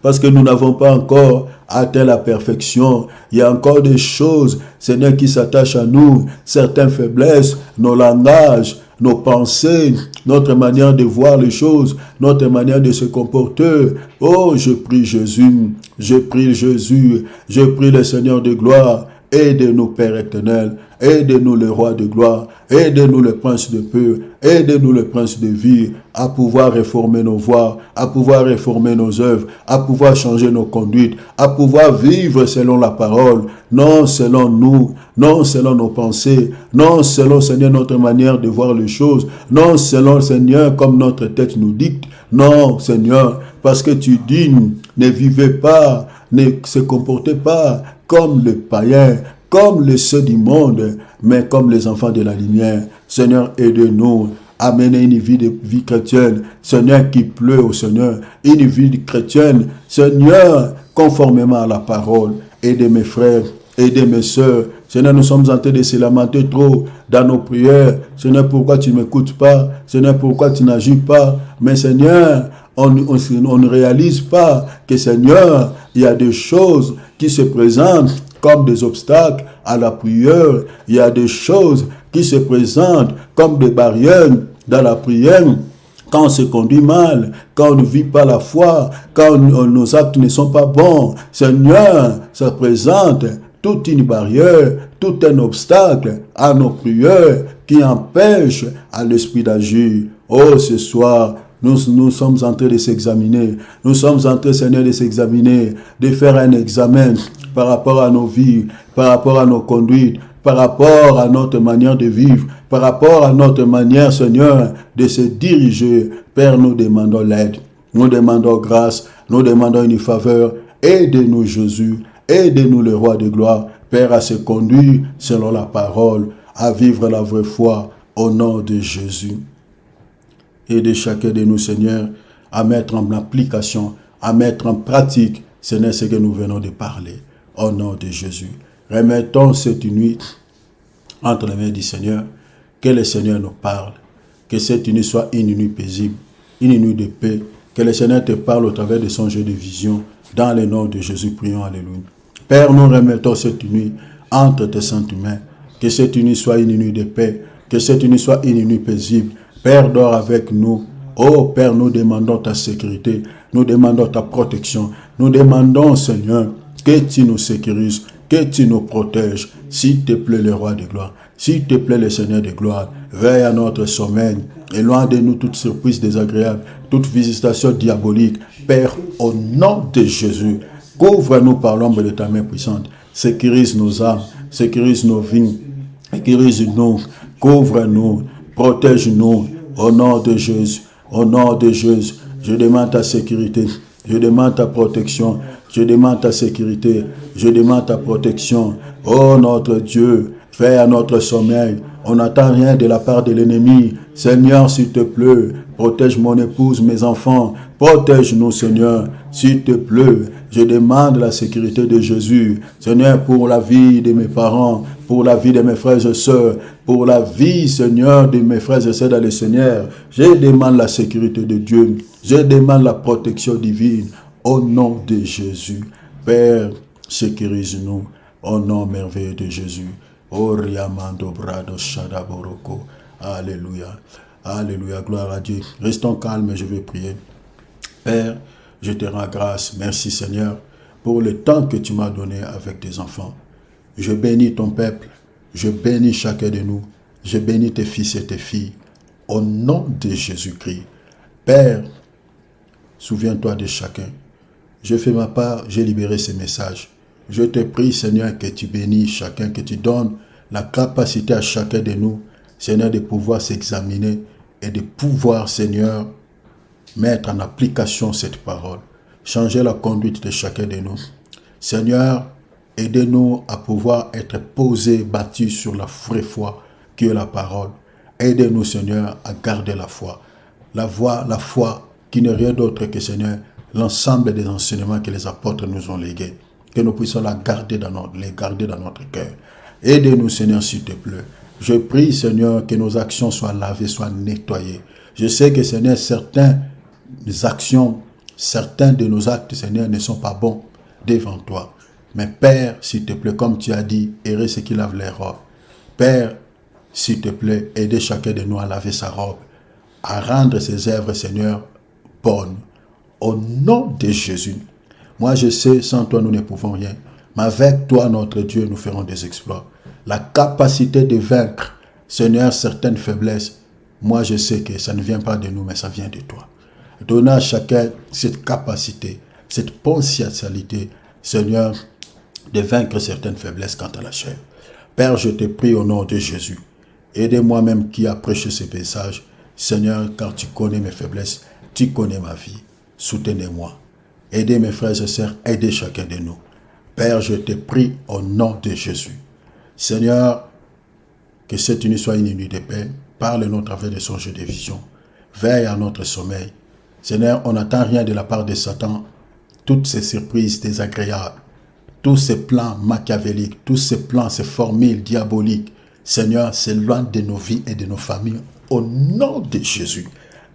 parce que nous n'avons pas encore atteint la perfection. Il y a encore des choses, Seigneur, qui s'attachent à nous, certaines faiblesses, nos langages, nos pensées, notre manière de voir les choses, notre manière de se comporter. Oh, je prie Jésus, je prie Jésus, je prie le Seigneur de gloire. Aide-nous, Père éternel, aide-nous le roi de gloire, aide-nous le prince de paix, aide-nous le prince de vie, à pouvoir réformer nos voies, à pouvoir réformer nos œuvres, à pouvoir changer nos conduites, à pouvoir vivre selon la parole, non selon nous, non selon nos pensées, non selon, Seigneur, notre manière de voir les choses, non selon, Seigneur, comme notre tête nous dicte, non, Seigneur, parce que tu dis, ne vivez pas, ne se comportez pas comme les païens, comme les ceux du monde, mais comme les enfants de la lumière. Seigneur, aide-nous à mener une vie chrétienne, Seigneur, qui pleut au Seigneur, une vie chrétienne, Seigneur, conformément à la parole. Aidez mes frères, aidez mes sœurs. Seigneur, nous sommes en train de se lamenter trop dans nos prières. Seigneur, pourquoi tu ne m'écoutes pas? Seigneur, pourquoi tu n'agis pas? Mais Seigneur, on ne réalise pas que, Seigneur, il y a des choses qui se présentent comme des obstacles à la prière. Il y a des choses qui se présentent comme des barrières dans la prière. Quand on se conduit mal, quand on ne vit pas la foi, quand nos actes ne sont pas bons, Seigneur, ça présente toute une barrière, tout un obstacle à nos prières qui empêche à l'esprit d'agir. Oh, ce soir, nous sommes en train de s'examiner. Nous sommes en train, Seigneur, de s'examiner, de faire un examen par rapport à nos vies, par rapport à nos conduites, par rapport à notre manière de vivre, par rapport à notre manière, Seigneur, de se diriger. Père, nous demandons l'aide, nous demandons grâce, nous demandons une faveur. Aide-nous, Jésus. Aide-nous, le roi de gloire, Père, à se conduire selon la parole, à vivre la vraie foi, au nom de Jésus. Aide chacun de nous, Seigneur, à mettre en application, à mettre en pratique, Seigneur, ce que nous venons de parler, au nom de Jésus. Remettons cette nuit entre les mains du Seigneur, que le Seigneur nous parle, que cette nuit soit une nuit paisible, une nuit de paix, que le Seigneur te parle au travers de son jeu de vision, dans le nom de Jésus, prions, alléluia. Père, nous remettons cette nuit entre tes saintes mains, que cette nuit soit une nuit de paix, que cette nuit soit une nuit paisible. Père, dors avec nous. Oh Père, nous demandons ta sécurité, nous demandons ta protection, nous demandons, Seigneur, que tu nous sécurises, que tu nous protèges. S'il te plaît, le roi de gloire, s'il te plaît, le Seigneur de gloire, veille à notre sommeil, éloigne de nous toute surprise désagréable, toute visitation diabolique. Père, au nom de Jésus, couvre-nous par l'ombre de ta main puissante, sécurise nos âmes, sécurise nos vies, sécurise-nous, couvre-nous, protège-nous, au nom de Jésus, au nom de Jésus. Je demande ta sécurité, je demande ta protection, je demande ta sécurité, je demande ta protection. Oh notre Dieu, fais à notre sommeil. On n'attend rien de la part de l'ennemi. Seigneur, s'il te plaît, protège mon épouse, mes enfants. Protège-nous, Seigneur, s'il te plaît. Je demande la sécurité de Jésus. Seigneur, pour la vie de mes parents, pour la vie de mes frères et sœurs, pour la vie, Seigneur, de mes frères et sœurs dans le Seigneur. Je demande la sécurité de Dieu. Je demande la protection divine. Au nom de Jésus, Père, sécurise-nous. Au nom merveilleux de Jésus. Oriamando brado shadaboroko. Alléluia. Alléluia. Gloire à Dieu. Restons calmes, je vais prier. Père, je te rends grâce. Merci Seigneur pour le temps que tu m'as donné avec tes enfants. Je bénis ton peuple. Je bénis chacun de nous. Je bénis tes fils et tes filles. Au nom de Jésus-Christ. Père, souviens-toi de chacun. Je fais ma part, j'ai libéré ces messages. Je te prie, Seigneur, que tu bénis chacun, que tu donnes la capacité à chacun de nous, Seigneur, de pouvoir s'examiner et de pouvoir, Seigneur, mettre en application cette parole. Changer la conduite de chacun de nous. Seigneur, aidez-nous à pouvoir être posés, bâtis sur la vraie foi qui est la parole. Aidez-nous, Seigneur, à garder la foi. La foi qui n'est rien d'autre que, Seigneur, l'ensemble des enseignements que les apôtres nous ont légués. Que nous puissions les garder dans notre cœur. Aidez-nous, Seigneur, s'il te plaît. Je prie, Seigneur, que nos actions soient lavées, soient nettoyées. Je sais que, Seigneur, certaines actions, certains de nos actes, Seigneur, ne sont pas bons devant toi. Mais Père, s'il te plaît, comme tu as dit, errez ceux qui lavent les robes. Père, s'il te plaît, aidez chacun de nous à laver sa robe, à rendre ses œuvres, Seigneur, bonnes. Au nom de Jésus. Moi, je sais, sans toi, nous ne pouvons rien. Mais avec toi, notre Dieu, nous ferons des exploits. La capacité de vaincre, Seigneur, certaines faiblesses, moi, je sais que ça ne vient pas de nous, mais ça vient de toi. Donne à chacun cette capacité, cette potentialité, Seigneur, de vaincre certaines faiblesses quant à la chair. Père, je te prie au nom de Jésus. Aidez-moi même qui a prêché ce message. Seigneur, car tu connais mes faiblesses, tu connais ma vie. Soutenez-moi. Aidez mes frères et sœurs, aidez chacun de nous. Père, je te prie au nom de Jésus. Seigneur, que cette nuit soit une nuit de paix. Parle-nous au travers de son jeu de vision. Veille à notre sommeil. Seigneur, on n'attend rien de la part de Satan. Toutes ces surprises désagréables, tous ces plans machiavéliques, tous ces plans, ces formules diaboliques, Seigneur, s'éloigne de nos vies et de nos familles. Au nom de Jésus,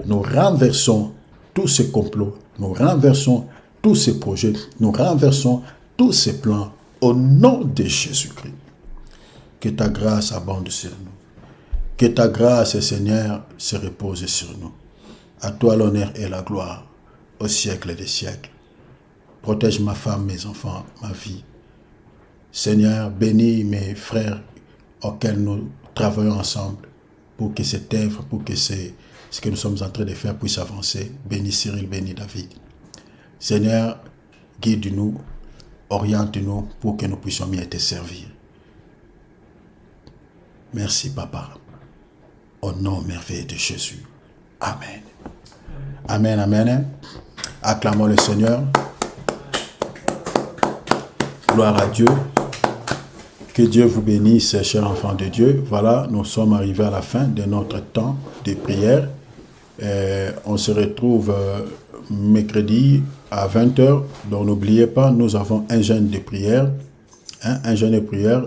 nous renversons tous ces complots, nous renversons tous ces projets, nous renversons tous ces plans au nom de Jésus-Christ. Que ta grâce abonde sur nous. Que ta grâce, Seigneur, se repose sur nous. À toi l'honneur et la gloire au siècle des siècles. Protège ma femme, mes enfants, ma vie. Seigneur, bénis mes frères auxquels nous travaillons ensemble pour que cette œuvre, pour que ce que nous sommes en train de faire puisse avancer. Bénis Cyril, bénis David. Seigneur, guide-nous, oriente-nous pour que nous puissions mieux te servir. Merci, Papa. Au nom merveilleux de Jésus. Amen. Amen, amen. Acclamons le Seigneur. Gloire à Dieu. Que Dieu vous bénisse, chers enfants de Dieu. Voilà, nous sommes arrivés à la fin de notre temps de prière. On se retrouve mercredi à 20 h. Donc n'oubliez pas, nous avons un jeûne de prière. Un jeûne de prière,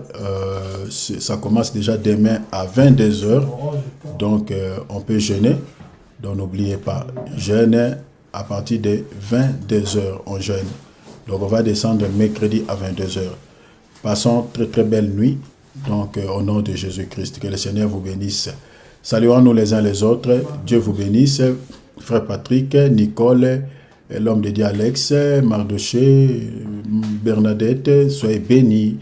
ça commence déjà demain à 22 h. Donc on peut jeûner. Donc n'oubliez pas, jeûne à partir de 22 h. On jeûne. Donc on va descendre mercredi à 22 h. Passons très très belle nuit. Donc au nom de Jésus-Christ, que le Seigneur vous bénisse. Saluons-nous les uns les autres. Dieu vous bénisse. Frère Patrick, Nicole, l'homme de Dieu Alex, Mardoché, Bernadette, soyez bénis.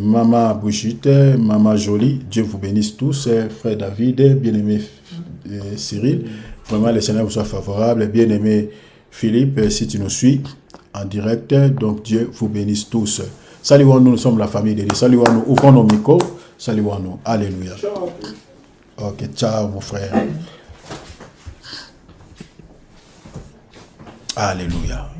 Maman Bouchite, Maman Jolie, Dieu vous bénisse tous. Frère David, bien-aimé Cyril, vraiment le Seigneur vous soit favorable. Bien-aimé Philippe, si tu nous suis en direct, donc Dieu vous bénisse tous. Saluons-nous, nous sommes la famille de Dieu. Saluons-nous, ouvrons nos micros. Saluons-nous. Alléluia. Ok, ciao mon frère. Alléluia.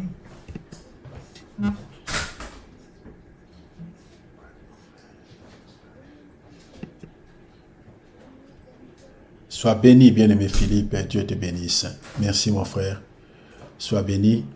Sois béni, bien-aimé Philippe. Dieu te bénisse. Merci mon frère. Sois béni.